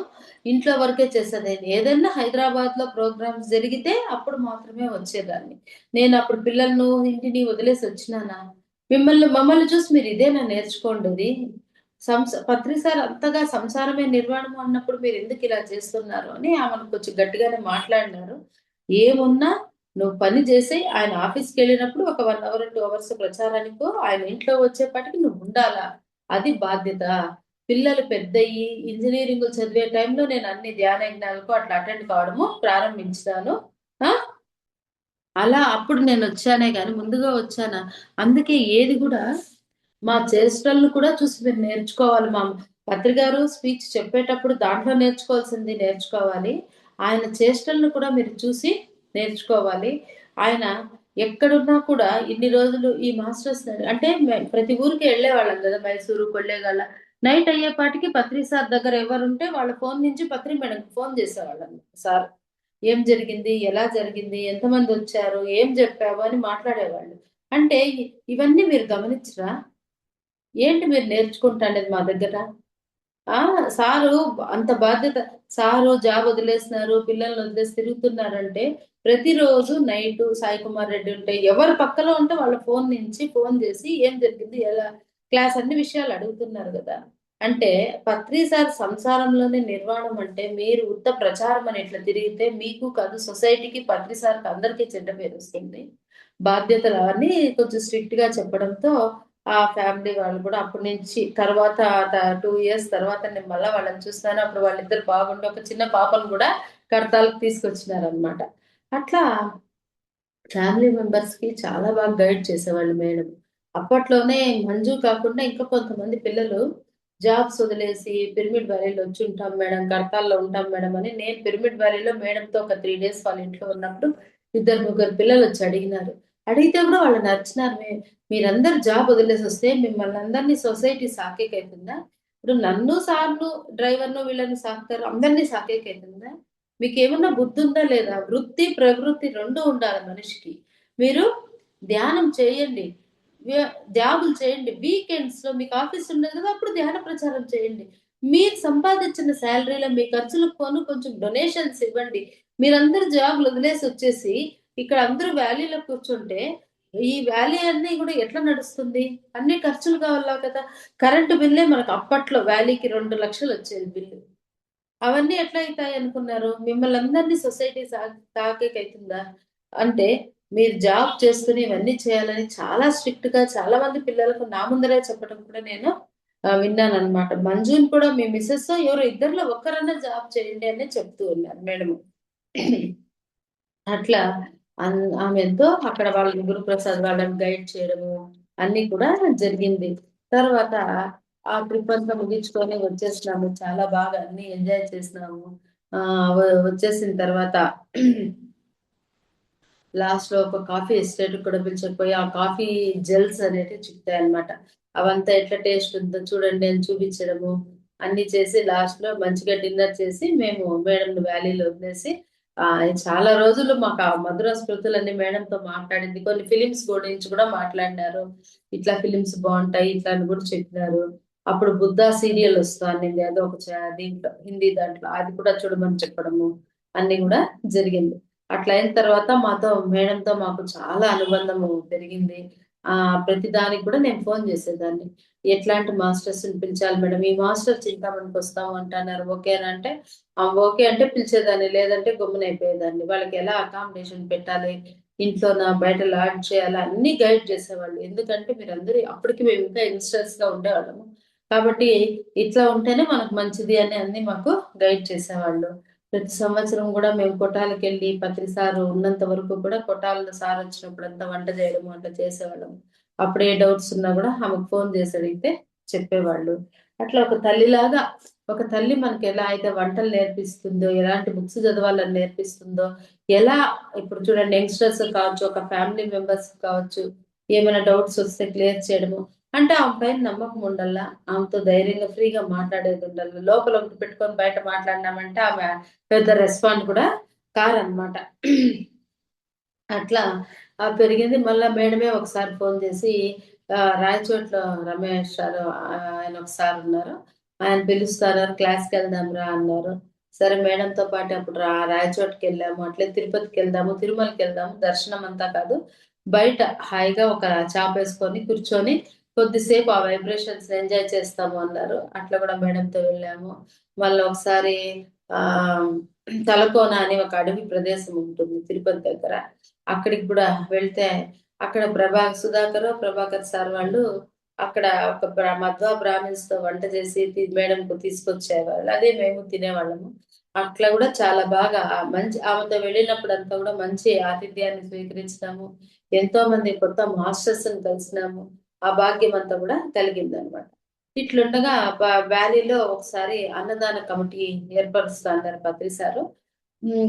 ఇంట్లో వరకే చేసేదాన్ని, ఏదైనా హైదరాబాద్ లో ప్రోగ్రామ్స్ జరిగితే అప్పుడు మాత్రమే వచ్చేదాన్ని. నేను అప్పుడు పిల్లలను ఇంటిని వదిలేసి వచ్చినానా? మమ్మల్ని చూసి మీరు ఇదేనా నేర్చుకోండి? పత్రి సార్ అంతగా సంసారమే నిర్వాణం అన్నప్పుడు మీరు ఎందుకు ఇలా చేస్తున్నారు అని ఆమెను కొంచెం గట్టిగానే మాట్లాడినారు. ఏమున్నా నువ్వు పని చేసి ఆయన ఆఫీస్కి వెళ్ళినప్పుడు ఒక 1 అవర్ 2 అవర్స్ ప్రచారానికో ఆయన ఇంట్లో వచ్చేపాటికి నువ్వు ఉండాలా, అది బాధ్యత. పిల్లలు పెద్దయి ఇంజనీరింగ్ చదివే టైంలో నేను అన్ని ధ్యాన యజ్ఞాలకు అట్లా అటెండ్ కావడము ప్రారంభించాను. అలా అప్పుడు నేను వచ్చానే కానీ ముందుగా వచ్చానా? అందుకే ఏది కూడా మా చేష్టలను కూడా చూసి మీరు నేర్చుకోవాలి. మా పత్రి గారు స్పీచ్ చెప్పేటప్పుడు దాంట్లో నేర్చుకోవాల్సింది నేర్చుకోవాలి, ఆయన చేష్టలను కూడా మీరు చూసి నేర్చుకోవాలి. ఆయన ఎక్కడున్నా కూడా ఇన్ని రోజులు ఈ మాస్టర్స్ అంటే ప్రతి ఊరికి వెళ్ళేవాళ్ళం కదా, మైసూరు కొల్లేగాల, నైట్ అయ్యేపాటికి పత్రి సార్ దగ్గర ఎవరుంటే వాళ్ళ ఫోన్ నుంచి పత్రి మేడంకి ఫోన్ చేసేవాళ్ళం. సార్ ఏం జరిగింది, ఎలా జరిగింది, ఎంతమంది వచ్చారు, ఏం చెప్పావు అని మాట్లాడేవాళ్ళు. అంటే ఇవన్నీ మీరు గమనించరా? ఏంటి మీరు నేర్చుకుంటాండేది మా దగ్గర? సారు అంత బాధ్యత, సారు జాబ్ వదిలేసినారు, పిల్లల్ని వదిలేసి తిరుగుతున్నారంటే ప్రతిరోజు నైట్ సాయి కుమార్ రెడ్డి ఉంటే ఎవరు పక్కలో ఉంటే వాళ్ళ ఫోన్ నుంచి ఫోన్ చేసి ఏం జరిగింది, ఎలా క్లాస్, అన్ని విషయాలు అడుగుతున్నారు కదా. అంటే పత్రి సార్ సంసారంలోనే నిర్వాణం అంటే మీరు ఉత్త ప్రచారం అని ఇట్లా తిరిగితే మీకు కాదు సొసైటీకి, పత్రి సార్కి అందరికీ చెడ్డ పేరు వస్తుంది. బాధ్యతలు అని కొంచెం స్ట్రిక్ట్ గా చెప్పడంతో ఆ ఫ్యామిలీ వాళ్ళు కూడా అప్పటి నుంచి తర్వాత 2 ఇయర్స్ తర్వాత నేను మళ్ళీ వాళ్ళని చూస్తాను, అప్పుడు వాళ్ళిద్దరు బాగుండి ఒక చిన్న పాపను కూడా కడతాలకు తీసుకొచ్చినారనమాట. అట్లా ఫ్యామిలీ మెంబర్స్ కి చాలా బాగా గైడ్ చేసేవాళ్ళు మేడం. అప్పట్లోనే మంజు కాకుండా ఇంకా కొంతమంది పిల్లలు జాబ్స్ వదిలేసి పిరమిడ్ వ్యాలీలో వచ్చి ఉంటాం మేడం, కడతాల్లో ఉంటాం మేడం అని, నేను పిరమిడ్ వ్యాలీలో మేడంతో ఒక 3 days వాళ్ళ ఇంట్లో ఉన్నప్పుడు ఇద్దరు ముగ్గురు పిల్లలు వచ్చి అడిగినారు. అడిగితే కూడా వాళ్ళు నచ్చినారు. మీరందరు జాబ్ వదిలేసి వస్తే మిమ్మల్ని అందరినీ సొసైటీ సాకేకైతుందా? ఇప్పుడు నన్ను సార్ను డ్రైవర్ను వీళ్ళని సాకుతారు, అందరినీ సాకేకైతుందా? మీకేమన్నా బుద్ధి ఉందా లేదా? వృత్తి ప్రవృత్తి రెండు ఉండాలి మనిషికి. మీరు ధ్యానం చేయండి, జాబులు చేయండి, వీకెండ్స్ లో మీకు ఆఫీస్ ఉండదు కదా, అప్పుడు ధ్యాన ప్రచారం చేయండి. మీరు సంపాదించిన శాలరీలో మీ ఖర్చులకు పోను కొంచెం డొనేషన్స్ ఇవ్వండి. మీరందరూ జాబ్లు వదిలేసి వచ్చేసి ఇక్కడ అందరూ వ్యాలీలో కూర్చుంటే ఈ వ్యాలీ అన్ని కూడా ఎట్లా నడుస్తుంది? అన్ని ఖర్చులు కావాలా కదా. కరెంటు బిల్లే మనకు అప్పట్లో వ్యాలీకి 2 లక్షలు వచ్చేది బిల్లు. అవన్నీ ఎట్లా అవుతాయి అనుకున్నారు? మిమ్మల్ని అందరినీ సొసైటీ తాకేకైతుందా? అంటే మీరు జాబ్ చేసుకుని ఇవన్నీ చేయాలని చాలా స్ట్రిక్ట్ గా చాలా మంది పిల్లలకు నా ముందరే చెప్పడం కూడా నేను విన్నాను అనమాట. మంజుని కూడా మీ మిస్సెస్ ఎవరో ఇద్దరిలో ఒక్కరన్నా జాబ్ చేయండి అని చెప్తూ ఉన్నారు మేడం. అట్లా ఆమె ఎంతో అక్కడ వాళ్ళని గురుప్రసాద్ వాళ్ళని గైడ్ చేయడము అన్ని కూడా జరిగింది. తర్వాత ఆ ట్రిప్ అంతా ముగించుకొని వచ్చేసినాము. చాలా బాగా అన్ని ఎంజాయ్ చేసినాము. ఆ వచ్చేసిన తర్వాత లాస్ట్ లో ఒక కాఫీ ఎస్టేట్ కూడా పిలిచకపోయి ఆ కాఫీ జెల్స్ అనేటివి చిక్కుతాయి అనమాట. అవంతా ఎట్లా టేస్ట్ ఉందో చూడండి అని చూపించడము అన్ని చేసి లాస్ట్ లో మంచిగా డిన్నర్ చేసి మేము మేడం వ్యాలీలో వదిలేసి చాలా రోజులు మాకు ఆ మధుర స్మృతులన్నీ మేడంతో మాట్లాడింది. కొన్ని ఫిలిమ్స్ గురించి కూడా మాట్లాడినారు. ఇట్లా ఫిలిమ్స్ బాగుంటాయి ఇట్లా అని కూడా చెప్పినారు. అప్పుడు బుద్ధ సీరియల్ వస్తుంది, అదో ఒక దీంట్లో హిందీ దాంట్లో అది కూడా చూడమని చెప్పడము అన్ని కూడా జరిగింది. అట్లా అయిన తర్వాత మాతో మేడంతో మాకు చాలా అనుబంధము పెరిగింది. ప్రతి దానికి కూడా నేను ఫోన్ చేసేదాన్ని. ఎట్లాంటి మాస్టర్స్ పిలిచాలి మేడం, ఈ మాస్టర్ చింతామణికి వస్తాము అంటున్నారు, ఓకేనంటే ఓకే అంటే పిలిచేదాన్ని, లేదంటే గమ్మునైపోయేదాన్ని. వాళ్ళకి ఎలా అకామిడేషన్ పెట్టాలి, ఇంట్లో నా బయట లాడ్ చేయాలి అన్ని గైడ్ చేసేవాళ్ళు. ఎందుకంటే మీరందరూ అప్పటికి మేము ఇంకా యంగ్స్టర్స్ గా ఉండేవాళ్ళము కాబట్టి ఇట్లా ఉంటేనే మనకు మంచిది అని అన్ని మాకు గైడ్ చేసేవాళ్ళు. ప్రతి సంవత్సరం కూడా మేము కొట్టాలకు వెళ్ళి పత్రి సారు ఉన్నంత వరకు కూడా కొట్టాల సార్ వచ్చినప్పుడు అంతా వంట చేయడం అట్లా చేసేవాళ్ళం. అప్పుడే డౌట్స్ ఉన్నా కూడా ఆమెకు ఫోన్ చేసి అడిగితే చెప్పేవాళ్ళు. అట్లా ఒక తల్లిలాగా ఒక తల్లి మనకి ఎలా అయితే వంటలు నేర్పిస్తుందో, ఎలాంటి బుక్స్ చదవాలని నేర్పిస్తుందో, ఎలా ఇప్పుడు చూడండి యంగ్స్టర్స్ కావచ్చు, ఒక ఫ్యామిలీ మెంబర్స్ కావచ్చు, ఏమైనా డౌట్స్ వస్తే క్లియర్ చేయడము అంటే ఆమె పైన నమ్మకం ఉండాలా, ఆమెతో ధైర్యంగా ఫ్రీగా మాట్లాడేది ఉండాలి. లోపల ఒకటి పెట్టుకొని బయట మాట్లాడినామంటే ఆమె పెద్ద రెస్పాండ్ కూడా కారనమాట. అట్లా పెరిగింది. మళ్ళా మేడమే ఒకసారి ఫోన్ చేసి రాయచోట్ల రమేష్ సార్ ఆయన ఒకసారి ఉన్నారు, ఆయన పిలుస్తారు క్లాస్కి వెళ్దాం రా అన్నారు. సరే మేడంతో పాటు అప్పుడు రాయచోటికి వెళ్ళాము, అట్లే తిరుపతికి వెళ్దాము, తిరుమలకి వెళ్దాము. దర్శనం అంతా కాదు, బయట హాయిగా ఒక చాప వేసుకొని కూర్చొని కొద్దిసేపు ఆ వైబ్రేషన్స్ ఎంజాయ్ చేస్తాము అన్నారు. అట్లా కూడా మేడంతో వెళ్ళాము. మళ్ళీ ఒకసారి ఆ తలకోన అని ఒక అడవి ప్రదేశం ఉంటుంది తిరుపతి దగ్గర, అక్కడికి కూడా వెళ్తే అక్కడ ప్రభాకర్ సార్ వాళ్ళు అక్కడ ఒక మధ్వా బ్రాహ్మిన్స్ తో వంట చేసి మేడంకు తీసుకొచ్చేవాళ్ళు, అదే మేము తినేవాళ్ళము. అట్లా కూడా చాలా బాగా మంచి ఆమెతో వెళ్ళినప్పుడు అంతా కూడా మంచి ఆతిథ్యాన్ని స్వీకరించినాము. ఎంతో మంది కొత్త మాస్టర్స్ కలిసినాము. ఆ భాగ్యం అంతా కూడా కలిగింది అనమాట. ఇట్లుండగా వ్యాలీలో ఒకసారి అన్నదాన కమిటీ ఏర్పరుస్తా అన్నారు పత్రి సారు.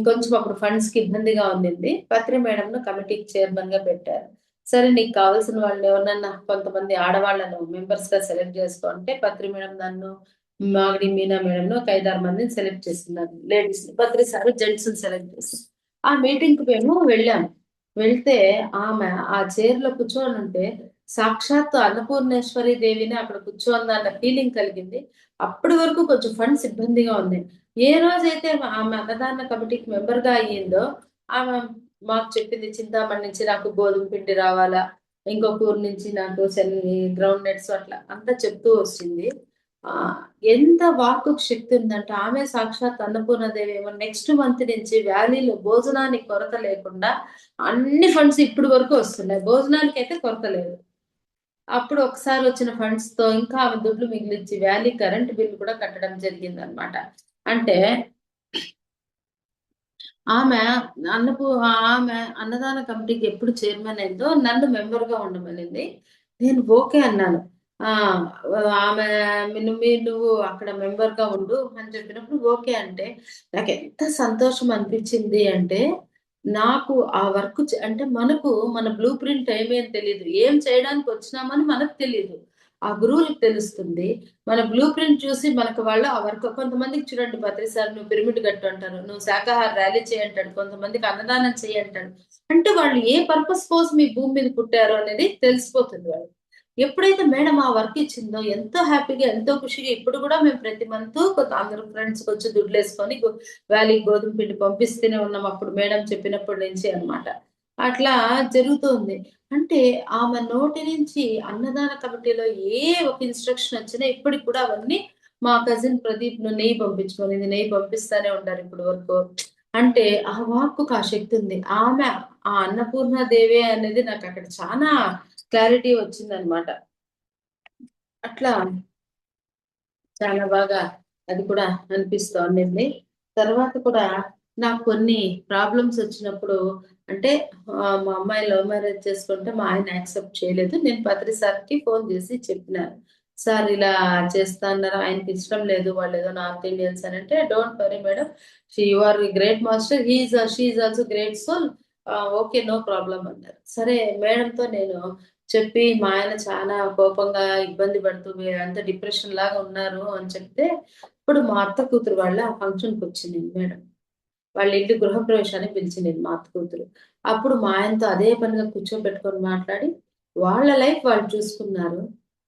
కొంచెం అప్పుడు ఫండ్స్ కి ఇబ్బందిగా ఉండింది. పత్రి మేడం ను కమిటీకి చైర్మన్ గా పెట్టారు. సరే నీకు కావాల్సిన వాళ్ళు ఎవరన్నా కొంతమంది ఆడవాళ్లను మెంబర్స్ గా సెలెక్ట్ చేసుకుంటే పత్రి మేడం నన్ను, మాగడి మీనా మేడం ను ఒక 5-6 మందిని సెలెక్ట్ చేస్తున్నారు. లేడీస్ పత్రి సార్ జెంట్స్ సెలెక్ట్ చేస్తారు. ఆ మీటింగ్ కి మేము వెళ్ళాము. వెళ్తే ఆమె ఆ చైర్ లో కూర్చొని ఉంటే సాక్షాత్తు అన్నపూర్ణేశ్వరి దేవిని అక్కడ కూర్చోందా అన్న ఫీలింగ్ కలిగింది. అప్పటి వరకు కొంచెం ఫండ్స్ ఇబ్బందిగా ఉంది. ఏ రోజైతే ఆమె అన్నదాన కమిటీకి మెంబర్ గా అయ్యిందో ఆమె మాకు చెప్పింది, చింతామణి నుంచి నాకు గోధుమ పిండి రావాలా, ఇంకొక ఊరు నుంచి నాకు గ్రౌండ్ నట్స్ అట్లా అంతా చెప్తూ వచ్చింది. ఆ ఎంత వాక్కు శక్తి ఉందంటే ఆమె సాక్షాత్ అన్నపూర్ణదేవి ఏమో నెక్స్ట్ మంత్ నుంచి వ్యాలీలో భోజనానికి కొరత లేకుండా అన్ని ఫండ్స్ ఇప్పుడు వరకు వస్తున్నాయి, భోజనానికి అయితే కొరత లేదు. అప్పుడు ఒకసారి వచ్చిన ఫండ్స్ తో ఇంకా ఆమె దుడ్లు మిగిలించి వ్యాలీ కరెంట్ బిల్ కూడా కట్టడం జరిగింది అనమాట. అంటే ఆమె ఆమె అన్నదాన కమిటీకి ఎప్పుడు చైర్మన్ అయిందో నన్ను మెంబర్ గా ఉండమనింది. నేను ఓకే అన్నాను. ఆ ఆమె నువ్వు అక్కడ మెంబర్ గా ఉండు అని చెప్పినప్పుడు ఓకే అంటే నాకు ఎంత సంతోషం అనిపించింది అంటే నాకు ఆ వర్క్ అంటే మనకు మన బ్లూ ప్రింట్ ఏమేం తెలియదు, ఏం చేయడానికి వచ్చినామని మనకు తెలియదు, ఆ గురువులకు తెలుస్తుంది. మన బ్లూ ప్రింట్ చూసి మనకు వాళ్ళు ఆ వర్క్, కొంతమందికి చూడండి ప్రతిసారి నువ్వు పిరమిడ్ కట్టు అంటారు, నువ్వు శాకాహార ర్యాలీ చేయంటాడు, కొంతమందికి అన్నదానం చేయంటాడు. అంటే వాళ్ళు ఏ పర్పస్ కోసం ఈ భూమి మీద పుట్టారు అనేది తెలిసిపోతుంది వాళ్ళు. ఎప్పుడైతే మేడం ఆ వర్క్ ఇచ్చిందో ఎంతో హ్యాపీగా, ఎంతో ఖుషిగా, ఇప్పుడు కూడా మేము ప్రతి మంత్ కొంత అందరం ఫ్రెండ్స్ వచ్చి దుడ్లు వేసుకొని వ్యాలీకి గోధుమ పిండి పంపిస్తూనే ఉన్నాం, అప్పుడు మేడం చెప్పినప్పటి నుంచి అన్నమాట. అట్లా జరుగుతుంది. అంటే ఆమె నోటి నుంచి అన్నదాన కమిటీలో ఏ ఒక ఇన్స్ట్రక్షన్ వచ్చినా ఇప్పటికి కూడా అవన్నీ మా కజిన్ ప్రదీప్ ను నెయ్యి పంపించుకొని, ఇది నెయ్యి పంపిస్తానే ఉంటారు ఇప్పటి వరకు. అంటే ఆ వాక్కుకు ఆ శక్తి ఉంది. ఆమె ఆ అన్నపూర్ణ దేవి అనేది నాకు అక్కడ చాలా క్లారిటీ వచ్చిందనమాట. అట్లా చాలా బాగా అది కూడా అనిపిస్తూ ఉండింది. తర్వాత కూడా నాకు కొన్ని ప్రాబ్లమ్స్ వచ్చినప్పుడు, అంటే మా అమ్మాయి లవ్ మ్యారేజ్ చేసుకుంటే మా ఆయన యాక్సెప్ట్ చేయలేదు. నేను పత్రి సార్కి ఫోన్ చేసి చెప్పినాను, సార్ ఇలా చేస్తా అన్నారు, ఆయనకి ఇష్టం లేదు, వాళ్ళు ఏదో నార్త్ ఇండియన్స్ అని. అంటే don't worry madam, you are great master, she's also great soul, okay no problem అన్నారు. సరే మేడంతో నేను చెప్పి, మా ఆయన చాలా కోపంగా ఇబ్బంది పడుతూ అంత డిప్రెషన్ లాగా ఉన్నారు అని చెప్తే, ఇప్పుడు మా అత్త కూతురు వాళ్ళ ఫంక్షన్కి వచ్చింది మేడం, వాళ్ళ ఇంటి గృహప్రవేశానికి పిలిచింది మా అత్త కూతురు. అప్పుడు మా ఆయనతో అదే పనిగా కూర్చోబెట్టుకొని మాట్లాడి, వాళ్ళ లైఫ్ వాళ్ళు చూసుకున్నారు,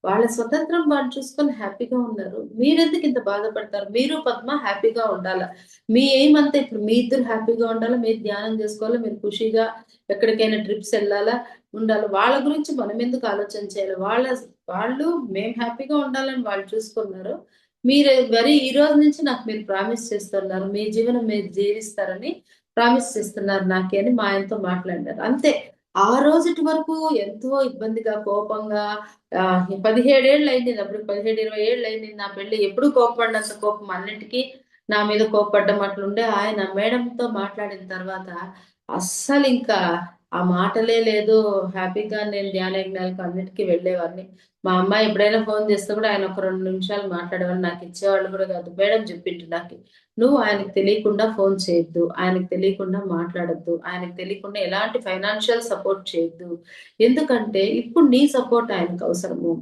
వాళ్ళ స్వతంత్రం వాళ్ళు చూసుకొని హ్యాపీగా ఉన్నారు, మీరెందుకు ఇంత బాధపడతారు, మీరు పద్మ హ్యాపీగా ఉండాలా, మీ ఎయిమ్ అంతా ఇప్పుడు మీ ఇద్దరు హ్యాపీగా ఉండాలా, మీరు ధ్యానం చేసుకోవాలా, మీరు ఖుషిగా ఎక్కడికైనా ట్రిప్స్ వెళ్ళాలా, ఉండాలి, వాళ్ళ గురించి మనం ఎందుకు ఆలోచన చేయాలి, వాళ్ళు మేము హ్యాపీగా ఉండాలని వాళ్ళు చూసుకున్నారు, మీరు మరి ఈ రోజు నుంచి నాకు మీరు ప్రామిస్ చేస్తున్నారు, మీ జీవనం మీరు జీవిస్తారని ప్రామిస్ చేస్తున్నారు నాకే అని మా ఆయనతో మాట్లాడారు. అంతే. ఆ రోజుటి వరకు ఎంతో ఇబ్బందిగా, కోపంగా, 17 ఏళ్ళు అయింది అప్పుడు, 17-20 ఏళ్ళు అయింది నా పెళ్లి, ఎప్పుడు కోపపడినంత కోపం అన్నిటికీ నా మీద కోపపడ్డం అట్లుండే ఆయన మేడంతో మాట్లాడిన తర్వాత అస్సలు ఇంకా ఆ మాటలే లేదు, హ్యాపీగా నేను ధ్యాన యజ్ఞాలకు అన్నిటికీ వెళ్ళేవాడిని. మా అమ్మాయి ఎప్పుడైనా ఫోన్ చేస్తే కూడా ఆయన ఒక 2 నిమిషాలు మాట్లాడేవాళ్ళు, నాకు ఇచ్చేవాళ్ళు కూడా కాదు. మేడం చెప్పిండు నాకు, నువ్వు ఆయనకు తెలియకుండా ఫోన్ చేయొద్దు, ఆయనకు తెలియకుండా మాట్లాడొద్దు, ఆయనకు తెలియకుండా ఎలాంటి ఫైనాన్షియల్ సపోర్ట్ చేయొద్దు, ఎందుకంటే ఇప్పుడు నీ సపోర్ట్ ఆయనకు అవసరము,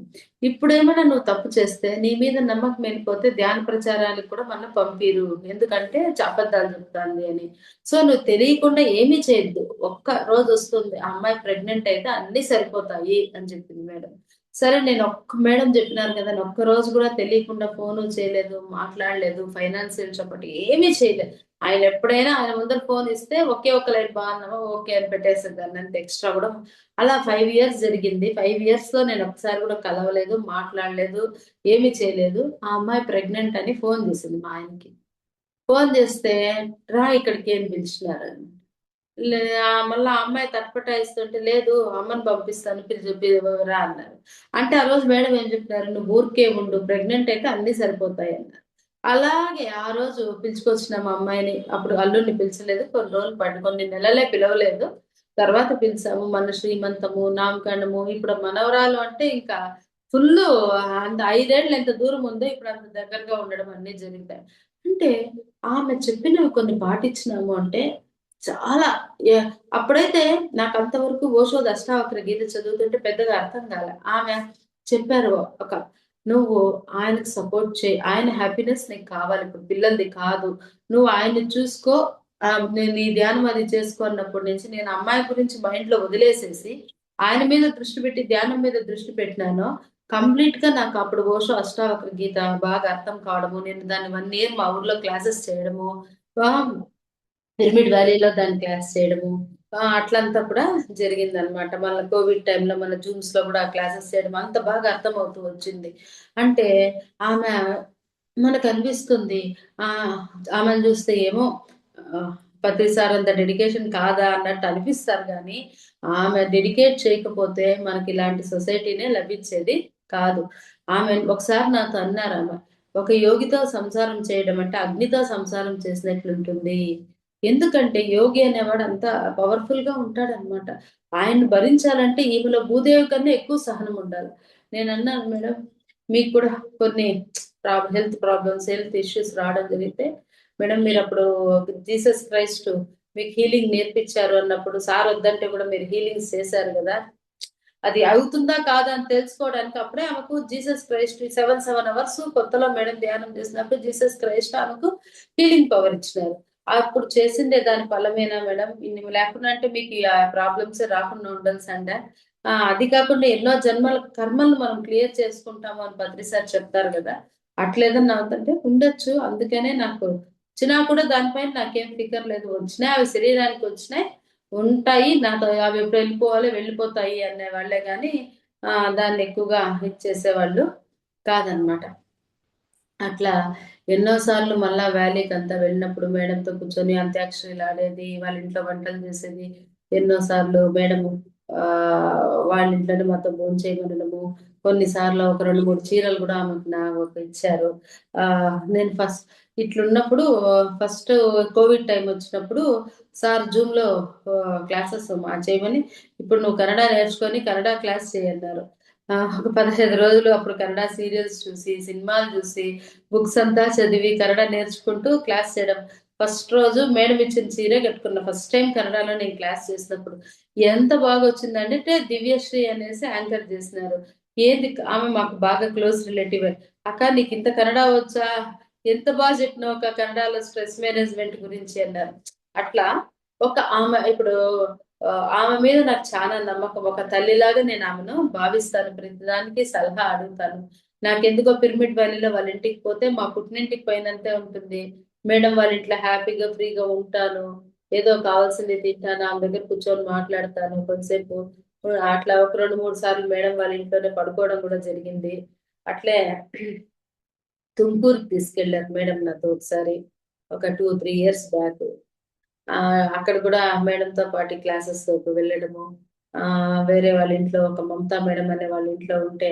ఇప్పుడేమైనా నువ్వు తప్పు చేస్తే నీ మీద నమ్మకం వెళ్ళిపోతే ధ్యాన ప్రచారానికి కూడా మన పంపిరు, ఎందుకంటే అబద్ధాలు చెప్తాంది అని. సో నువ్వు తెలియకుండా ఏమీ చేయొద్దు, ఒక్క రోజు వస్తుంది ఆ అమ్మాయి ప్రెగ్నెంట్ అయితే అన్ని సరిపోతాయి అని చెప్పింది మేడం. సరే నేను మేడం చెప్పినారు కదా అని ఒక్క రోజు కూడా తెలియకుండా ఫోను చేయలేదు, మాట్లాడలేదు, ఫైనాన్షియల్ సపోర్ట్ ఏమీ చేయలేదు. ఆయన ఎప్పుడైనా ఆయన ముందర ఫోన్ ఇస్తే ఒకే ఒక లైన్ బాగున్నావా ఓకే అని పెట్టేసేదాన్ని, అంత ఎక్స్ట్రా కూడా. అలా 5 ఇయర్స్ జరిగింది. 5 ఇయర్స్ లో నేను ఒకసారి కూడా కలవలేదు, మాట్లాడలేదు, ఏమీ చేయలేదు. ఆ అమ్మాయి ప్రెగ్నెంట్ అని ఫోన్ చేసింది మా ఆయనకి. ఫోన్ చేస్తే రా ఇక్కడికి ఏం పిలిచినారని. మళ్ళీ ఆ అమ్మాయి తట్పటాయిస్తుంటే, లేదు అమ్మని పంపిస్తాను రా అన్నారు. అంటే ఆ రోజు మేడం ఏం చెప్పారు, నువ్వు ఊరికే ఉండు, ప్రెగ్నెంట్ అయితే అన్ని సరిపోతాయి అన్నారు. అలాగే ఆ రోజు పిలుచుకొచ్చిన మా అమ్మాయిని, అప్పుడు అల్లుడిని పిలిచలేదు, కొన్ని రోజులు పడి కొన్ని నెలలే పిలవలేదు, తర్వాత పిలిచాము. మన శ్రీమంతము, నామకరణము, ఇప్పుడు మనవరాలు అంటే ఇంకా ఫుల్, అంత 5 ఏళ్ళు ఎంత దూరం ఉందో ఇప్పుడు అంత దగ్గరగా ఉండడం అన్ని జరిగితాయి. అంటే ఆమె చెప్పినవి కొన్ని పాటించినాము అంటే చాలా అప్పుడైతే నాకు అంతవరకు ఓషోది అష్టావక్ర గీత చదువుతుంటే పెద్దగా అర్థం కాలే. ఆమె చెప్పారు ఒక, నువ్వు ఆయనకు సపోర్ట్ చేయి, ఆయన హ్యాపీనెస్ నీకు కావాలి, ఇప్పుడు పిల్లలది కాదు, నువ్వు ఆయన్ని చూసుకో, నేను ఈ ధ్యానం అది చేసుకున్నప్పటి నుంచి నేను అమ్మాయి గురించి మైండ్ లో వదిలేసేసి ఆయన మీద దృష్టి పెట్టి ధ్యానం మీద దృష్టి పెట్టినాను. కంప్లీట్ గా నాకు అప్పుడు ఓషో అష్టావక్ర గీత బాగా అర్థం కావడము, నేను దాన్ని 1 ఇయర్ మా ఊర్లో క్లాసెస్ చేయడము, పిరమిడ్ వ్యాలీలో దాన్ని క్లాస్ చేయడము, అట్లంతా కూడా జరిగిందనమాట. మళ్ళీ కోవిడ్ టైంలో మన జూమ్స్ లో కూడా క్లాసెస్ చేయడం, అంత బాగా అర్థమవుతూ వచ్చింది. అంటే ఆమె మనకు అనిపిస్తుంది, ఆ ఆమెను చూస్తే ఏమో ప్రతిసారి అంత డెడికేషన్ కాదా అన్నట్టు అనిపిస్తారు, కానీ ఆమె డెడికేట్ చేయకపోతే మనకి ఇలాంటి సొసైటీనే లభించేది కాదు. ఆమె ఒకసారి నాతో అన్నారు, ఆమె ఒక యోగితో సంసారం చేయడం అంటే అగ్నితో సంసారం చేసినట్లుంటుంది, ఎందుకంటే యోగి అనేవాడు అంత పవర్ఫుల్ గా ఉంటాడనమాట. ఆయన్ని భరించాలంటే ఈమెలో భూదేవి కన్నా ఎక్కువ సహనం ఉండాలి. నేను అన్నాను, మేడం మీకు కూడా కొన్ని హెల్త్ ప్రాబ్లమ్స్, హెల్త్ ఇష్యూస్ రావడం జరిగితే, మేడం మీరు అప్పుడు జీసస్ క్రైస్ట్ మీకు హీలింగ్ నేర్పించారు అన్నప్పుడు సార్ వద్దంటే కూడా మీరు హీలింగ్స్ చేశారు కదా, అది అవుతుందా కాదా అని తెలుసుకోవడానికి అప్పుడే ఆమెకు జీసస్ క్రైస్ట్ 7 అవర్స్ కొత్తలో మేడం ధ్యానం చేసినప్పుడు జీసస్ క్రైస్ట్ ఆమెకు హీలింగ్ పవర్ ఇచ్చినారు. అప్పుడు చేసిందే దాని ఫలమేనా మేడం? ఇన్ని లేకుండా అంటే మీకు ఆ ప్రాబ్లమ్స్ రాకుండా ఉండాలి సండే. అది కాకుండా ఎన్నో జన్మల కర్మలు మనం క్లియర్ చేసుకుంటాము అని బద్రి సార్ చెప్తారు కదా, అట్లేదన్నా అవుతుంటే ఉండొచ్చు. అందుకనే నాకు వచ్చినా కూడా దానిపైన నాకేం ఫికర్ లేదు. వచ్చినాయి అవి శరీరానికి వచ్చినాయి, ఉంటాయి, నాతో అవి ఎప్పుడు వెళ్ళిపోవాలి వెళ్ళిపోతాయి అనే వాళ్ళే కానీ దాన్ని ఎక్కువగా ఇచ్చేసేవాళ్ళు కాదనమాట. అట్లా ఎన్నోసార్లు మళ్ళా వ్యాలీకి అంతా వెళ్ళినప్పుడు మేడంతో కూర్చొని అంత్యాక్షరీలు ఆడేది, వాళ్ళ ఇంట్లో వంటలు చేసేది. ఎన్నోసార్లు మేడం వాళ్ళ ఇంట్లోనే మాతో భోజనం చేయమనడము, కొన్నిసార్లు ఒక 2-3 చీరలు కూడా ఆమెకు నాకు ఇచ్చారు. నేను ఇట్లున్నప్పుడు ఫస్ట్ కోవిడ్ టైం వచ్చినప్పుడు సార్ జూమ్ లో క్లాసెస్ చేయమని, ఇప్పుడు నువ్వు కన్నడ నేర్చుకొని కన్నడ క్లాస్ చేయన్నారు. ఒక 15 రోజులు అప్పుడు కన్నడ సీరియల్స్ చూసి, సినిమాలు చూసి, బుక్స్ అంతా చదివి కన్నడ నేర్చుకుంటూ క్లాస్ చేయడం. ఫస్ట్ రోజు మేడం ఇచ్చిన చీరే కట్టుకున్నా. ఫస్ట్ టైం కన్నడలో నేను క్లాస్ చేసినప్పుడు ఎంత బాగా వచ్చిందంటే, దివ్యశ్రీ అనేసి యాంకర్ చేసినారు. ఏంది ఆమె మాకు బాగా క్లోజ్ రిలేటివ్. అక్క నీకు ఇంత కన్నడ వచ్చా, ఎంత బాగా చెప్పినావు ఒక కన్నడలో స్ట్రెస్ మేనేజ్మెంట్ గురించి అన్నారు. అట్లా ఒక ఆమె ఇప్పుడు ఆమె మీద నాకు చాలా నమ్మకం. ఒక తల్లిలాగా నేను ఆమెను భావిస్తాను, ప్రతిదానికి సలహా అడుగుతాను. నాకెందుకో పిరమిడ్ వ్యాలీలో వాళ్ళ ఇంటికి పోతే మా పుట్టినింటికి పోయినంతే ఉంటుంది. మేడం వాళ్ళ ఇంట్లో హ్యాపీగా ఫ్రీగా ఉంటాను, ఏదో కావాల్సింది తింటాను, ఆమె దగ్గర కూర్చొని మాట్లాడతాను కొంతసేపు. అట్లా ఒక 2-3 సార్లు మేడం వాళ్ళ ఇంట్లోనే పడుకోవడం కూడా జరిగింది. అట్లే తుమ్కూరుకి తీసుకెళ్లారు మేడం నాతో ఒకసారి, ఒక 2-3 ఇయర్స్ బ్యాక్. అక్కడ కూడా మేడంతో పాటు క్లాసెస్ వెళ్ళడము. వేరే వాళ్ళ ఇంట్లో ఒక మమతా మేడం అనే వాళ్ళ ఇంట్లో ఉంటే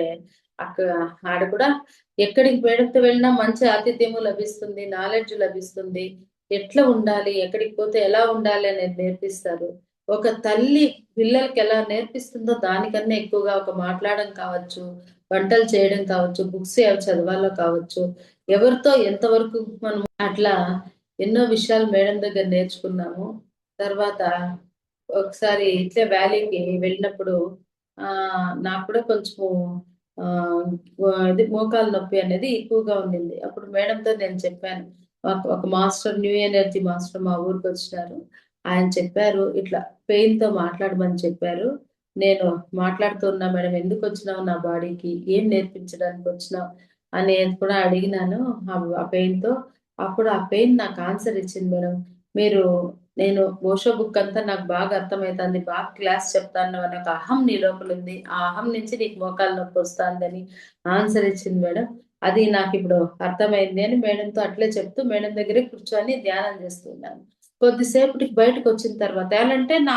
అక్కడ ఆడ కూడా ఎక్కడికి మేడంతో వెళ్ళినా మంచి ఆతిథ్యము లభిస్తుంది, నాలెడ్జ్ లభిస్తుంది. ఎట్లా ఉండాలి, ఎక్కడికి పోతే ఎలా ఉండాలి అనేది నేర్పిస్తారు. ఒక తల్లి పిల్లలకి ఎలా నేర్పిస్తుందో దానికన్నా ఎక్కువగా ఒక మాట్లాడడం కావచ్చు, వంటలు చేయడం కావచ్చు, బుక్స్ ఏవి చదవాలో కావచ్చు, ఎవరితో ఎంతవరకు మనం అట్లా ఎన్నో విషయాలు మేడం దగ్గర నేర్చుకున్నాము. తర్వాత ఒకసారి ఇట్లే వ్యాలీకి వెళ్ళినప్పుడు నాకు కూడా కొంచెము ఇది మోకాలు నొప్పి అనేది ఎక్కువగా ఉండింది. అప్పుడు మేడంతో నేను చెప్పాను. ఒక మాస్టర్, న్యూ ఎనర్జీ మాస్టర్ మా ఊరికి వచ్చినారు. ఆయన చెప్పారు, ఇట్లా పెయిన్ తో మాట్లాడమని చెప్పారు. నేను మాట్లాడుతున్నా మేడం, ఎందుకు వచ్చినావు నా బాడీకి, ఏం నేర్పించడానికి వచ్చినావు అనేది కూడా అడిగినాను ఆ పెయిన్ తో. అప్పుడు ఆ పెయిన్ నాకు ఆన్సర్ ఇచ్చింది మేడం. మీరు నేను ఓషో బుక్ అంతా నాకు బాగా అర్థమవుతుంది, బాగా క్లాస్ చెప్తాను అనే ఒక అహం నీ లోపల ఉంది, ఆ అహం నుంచి నీకు మోకాలు నొప్పి వస్తుందని ఆన్సర్ ఇచ్చింది మేడం. అది నాకు ఇప్పుడు అర్థమైంది అని మేడంతో అట్లే చెప్తూ మేడం దగ్గరే కూర్చొని ధ్యానం చేస్తున్నాను. కొద్దిసేపటికి బయటకు వచ్చిన తర్వాత ఏమంటే నా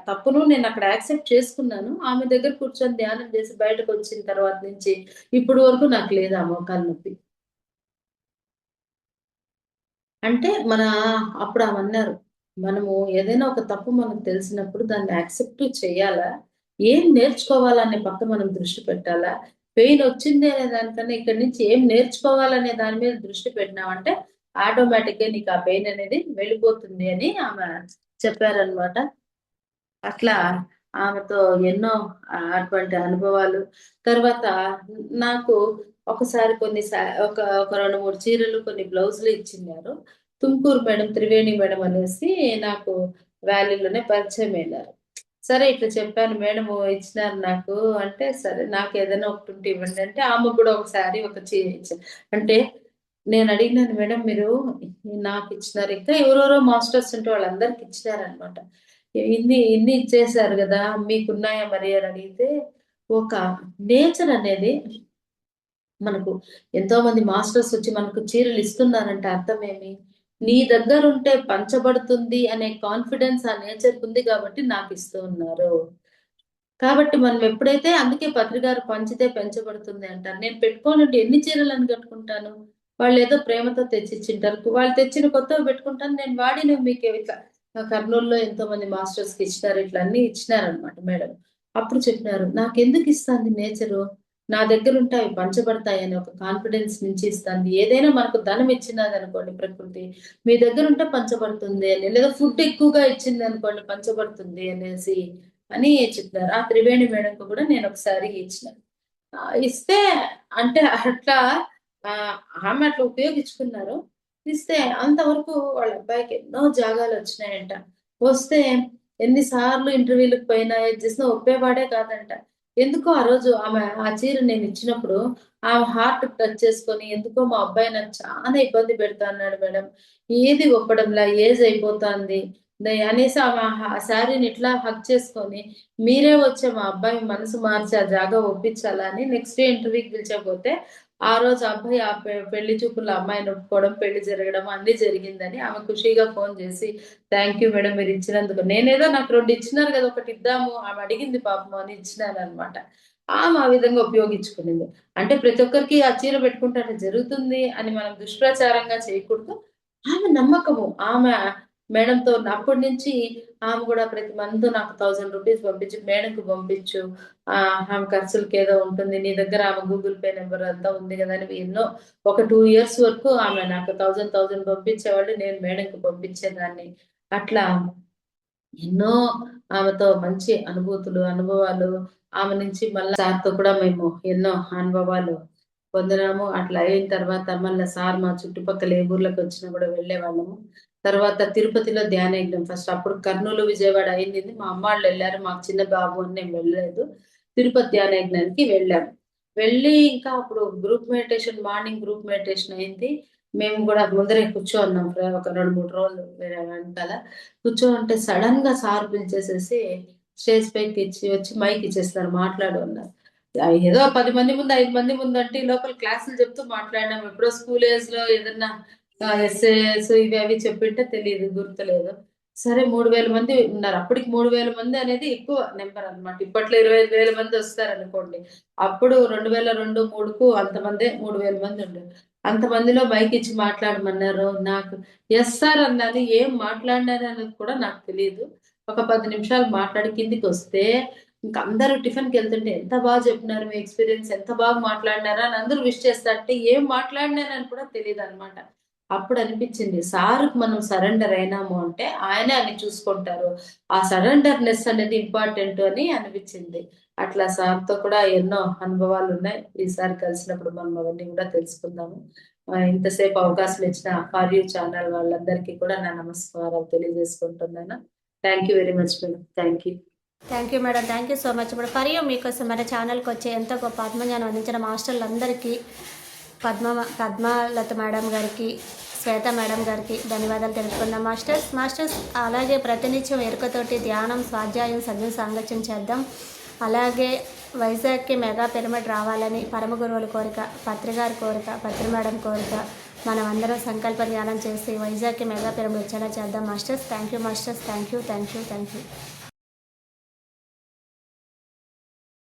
తప్పును నేను అక్కడ యాక్సెప్ట్ చేసుకున్నాను. ఆమె దగ్గర కూర్చొని ధ్యానం చేసి బయటకు వచ్చిన తర్వాత నుంచి ఇప్పుడు వరకు నాకు లేదు ఆ మోకాలు నొప్పి. అంటే అప్పుడు ఆమన్నారు, మనము ఏదైనా ఒక తప్పు మనకు తెలిసినప్పుడు దాన్ని యాక్సెప్ట్ చేయాలా, ఏం నేర్చుకోవాలనే పక్క మనం దృష్టి పెట్టాలా, పెయిన్ వచ్చింది అనే దానికన్నా ఇక్కడి నుంచి ఏం నేర్చుకోవాలనే దాని మీద దృష్టి పెట్టినామంటే ఆటోమేటిక్ గా నీకు ఆ పెయిన్ అనేది వెళ్ళిపోతుంది అని ఆమె చెప్పారనమాట. అట్లా ఆమెతో ఎన్నో అటువంటి అనుభవాలు. తర్వాత నాకు ఒకసారి ఒక ఒక 2-3 చీరలు, కొన్ని బ్లౌజులు ఇచ్చిన్నారు. తుమ్కూరు మేడం, త్రివేణి మేడం అనేసి నాకు వ్యాలీలోనే పరిచయం అయినారు. సరే ఇట్లా చెప్పాను, మేడం ఇచ్చినారు నాకు అంటే, సరే నాకు ఏదైనా ఒకటి ఉంటే ఇవ్వండి అంటే ఆమె కూడా ఒక శారీ, ఒక చీర ఇచ్చారు. అంటే నేను అడిగినాను, మేడం మీరు నాకు ఇచ్చినారు, ఇంకా ఎవరెవరో మాస్టర్స్ ఉంటే వాళ్ళందరికి ఇచ్చినారనమాట. ఇన్ని ఇన్ని ఇచ్చేసారు కదా, మీకున్నాయా మరి అని అడిగితే, ఒక నేచర్ అనేది మనకు ఎంతో మంది మాస్టర్స్ వచ్చి మనకు చీరలు ఇస్తున్నారంటే అర్థం ఏమి, నీ దగ్గర ఉంటే పంచబడుతుంది అనే కాన్ఫిడెన్స్ ఆ నేచర్ ఉంది కాబట్టి నాకు ఇస్తూ ఉన్నారు. కాబట్టి మనం ఎప్పుడైతే, అందుకే పత్రికారు పంచితే పెంచబడుతుంది అంటారు. నేను పెట్టుకోనంటే ఎన్ని చీరలను కట్టుకుంటాను, వాళ్ళు ఏదో ప్రేమతో తెచ్చిచ్చింటారు, వాళ్ళు తెచ్చిన కొత్తవి పెట్టుకుంటాను, నేను వాడినవి మీకు ఇట్లా కర్నూలులో ఎంతో మంది మాస్టర్స్ కి ఇచ్చినారు, ఇట్లా అన్ని ఇచ్చినారనమాట మేడం. అప్పుడు చెప్పినారు, నాకు ఎందుకు ఇస్తాంది నేచరు, నా దగ్గర ఉంటే అవి పంచబడతాయి అని ఒక కాన్ఫిడెన్స్ నుంచి ఇస్తుంది. ఏదైనా మనకు ధనం ఇచ్చినది అనుకోండి ప్రకృతి, మీ దగ్గర ఉంటే పంచబడుతుంది అని, లేదా ఫుడ్ ఎక్కువగా ఇచ్చింది అనుకోండి పంచబడుతుంది అనేసి అని చెప్పారు. ఆ త్రివేణి మేడంకు కూడా నేను ఒకసారి ఇచ్చిన. ఇస్తే అంటే అట్లా ఆమె అట్లా ఉపయోగించుకున్నారు. ఇస్తే అంతవరకు వాళ్ళ అబ్బాయికి ఎన్నో జాగాలు వచ్చినాయంట. వస్తే ఎన్ని సార్లు ఇంటర్వ్యూలకు పోయినా ఏది చేసినా ఒప్పేవాడే కాదంట. ఎందుకో ఆ రోజు ఆమె ఆ చీర నేను ఇచ్చినప్పుడు ఆమె హార్ట్ టచ్ చేసుకొని, ఎందుకో మా అబ్బాయి నాకు చాలా ఇబ్బంది పెడతా అన్నాడు మేడం. ఏది ఒప్పడంలా ఏజ్ అయిపోతుంది అనేసి ఆమె ఆ శారీని ఇట్లా హగ్ చేసుకొని, మీరే వచ్చే మా అబ్బాయి మనసు మార్చి ఆ జాగా ఒప్పించాలా అని నెక్స్ట్ డే ఇంటర్వ్యూకి పిలిచకపోతే, ఆ రోజు ఆ అబ్బాయి ఆ పెళ్లి చూపుల్లో అమ్మాయిని ఒప్పుకోవడం, పెళ్లి జరగడం అన్నీ జరిగిందని ఆమె ఖుషిగా ఫోన్ చేసి, థ్యాంక్ యూ మేడం మీరు ఇచ్చినందుకు. నేనేదో నాకు 2 ఇచ్చినారు కదా, ఒకటి ఇద్దాము ఆమె అడిగింది పాపం అని ఇచ్చినాననమాట. ఆమె ఆ విధంగా ఉపయోగించుకునింది. అంటే ప్రతి ఒక్కరికి ఆ చీర పెట్టుకుంటే అట్లా జరుగుతుంది అని మనం దుష్ప్రచారంగా చేయకూడదు. ఆమె నమ్మకము. ఆమె మేడంతో అప్పటి నుంచి ఆమె కూడా ప్రతి మంత్ నాకు ₹1000 పంపించి, మేడంకి పంపించు, ఆమె ఖర్చులకి ఏదో ఉంటుంది, నీ దగ్గర ఆమె గూగుల్ పే నెంబర్ అంతా ఉంది కదా అని ఎన్నో ఒక 2 ఇయర్స్ వరకు ఆమె నాకు 1000 పంపించేవాళ్ళు, నేను మేడంకి పంపించేదాన్ని. అట్లా ఎన్నో ఆమెతో మంచి అనుభూతులు, అనుభవాలు, ఆమె నుంచి మళ్ళా సార్‌తో కూడా మేము ఎన్నో అనుభవాలు పొందినాము. అట్లా అయిన తర్వాత మళ్ళా సార్ మా చుట్టుపక్కల ఏ ఊర్లకొచ్చినా కూడా వెళ్ళేవాళ్ళము. తర్వాత తిరుపతిలో ధ్యానయజ్ఞం ఫస్ట్ అప్పుడు కర్నూలు, విజయవాడ అయింది. మా అమ్మాళ్ళెళ్లారు. మాకు చిన్న బాబు అని నేను వెళ్ళలేదు. తిరుపతి ధ్యానయజ్ఞానికి వెళ్ళాము. వెళ్ళి ఇంకా అప్పుడు group meditation, morning group meditation అయింది. మేము కూడా ముందరే కూర్చోన్నాం. ఒక 2, 3 రోజులు వేరే వెనకాల. కూర్చోంటే సడెన్‌గా సార్ పిలిచేసేసి స్టేజ్ పైకి వచ్చి మైక్ ఇచ్చేస్తున్నారు, మాట్లాడు అన్నారు. ఏదో 10 మంది ముందు, 5 మంది ముందు అంటే ఈ లోపల క్లాసులు చెప్తూ మాట్లాడినాం. ఎప్పుడో స్కూల్ ఏజ్‌లో ఏదన్నా ఎస్సేస్ ఇవి అవి చెప్పింటే తెలీదు, గుర్తులేదు. సరే 3000 మంది ఉన్నారు. అప్పటికి 3000 మంది అనేది ఎక్కువ నంబర్ అన్నమాట. ఇప్పట్లో 25,000 మంది వస్తారనుకోండి. అప్పుడు 2002, 3కు అంతమందే 3000 మంది ఉండేవారు. అంతమందిలో మైక్ ఇచ్చి మాట్లాడమన్నారు. నాకు యెస్ సార్ అన్నాను. ఏం మాట్లాడినాననేది కూడా నాకు తెలీదు. ఒక 10 నిమిషాలు మాట్లాడి కిందికొస్తే, ఇంక అందరూ టిఫిన్‌కెళ్తుంటే, "ఎంత బాగా చెప్పినారు మీ ఎక్స్‌పీరియన్స్, ఎంత బాగా మాట్లాడినారు" అని అందరూ విష్ చేస్తాంటే, ఏం మాట్లాడినానని కూడా తెలీదనమాట. అప్పుడు అనిపిచ్చింది, సార్‌కి మనం సరెండర్ అయినాము అంటే, ఆయనే అన్ని చూసుకుంటారు. ఆ సరెండర్‌నెస్ అనేది ఇంపార్టెంట్ అని అనిపిచ్చింది. అట్లా సార్‌తో కూడా ఎన్నో అనుభవాలున్నాయి. ఈసారి కలిసినప్పుడు మనం అవన్నీ కూడా తెలుసుకుందాము. ఇంతసేపు అవకాశం ఇచ్చిన ఫర్ యూ ఛానల్ వాళ్ళందరికీ కూడా నా నమస్కారాలు తెలియజేసుకుంటున్నాను. Thank you very much madam. Thank you. Thank you madam. Thank you so much. ఇప్పుడు ఫర్ యూ మీకోసం మన ఛానల్కి వచ్చే ఎంతో గొప్ప ఆత్మజ్ఞానం అందించిన మాస్టర్లందరికీ పద్మలత మేడం గారికి, శ్వేత మేడం గారికి ధన్యవాదాలు తెలుపుకుందాం మాస్టర్స్. అలాగే ప్రతినిత్యం ఎరుకతోటి ధ్యానం, స్వాధ్యాయం, సజ్జన సాంగత్యం చేద్దాం. అలాగే వైజాగ్కి మెగా పిరమిడ్ రావాలని పరమ గురువుల కోరిక, పత్రి గారి కోరిక, పత్రి మేడం కోరిక. మనం అందరం సంకల్ప ధ్యానం చేసి వైజాగ్కి మెగా పిరమిడ్ వచ్చేలా చేద్దాం masters. Thank you masters. Thank you.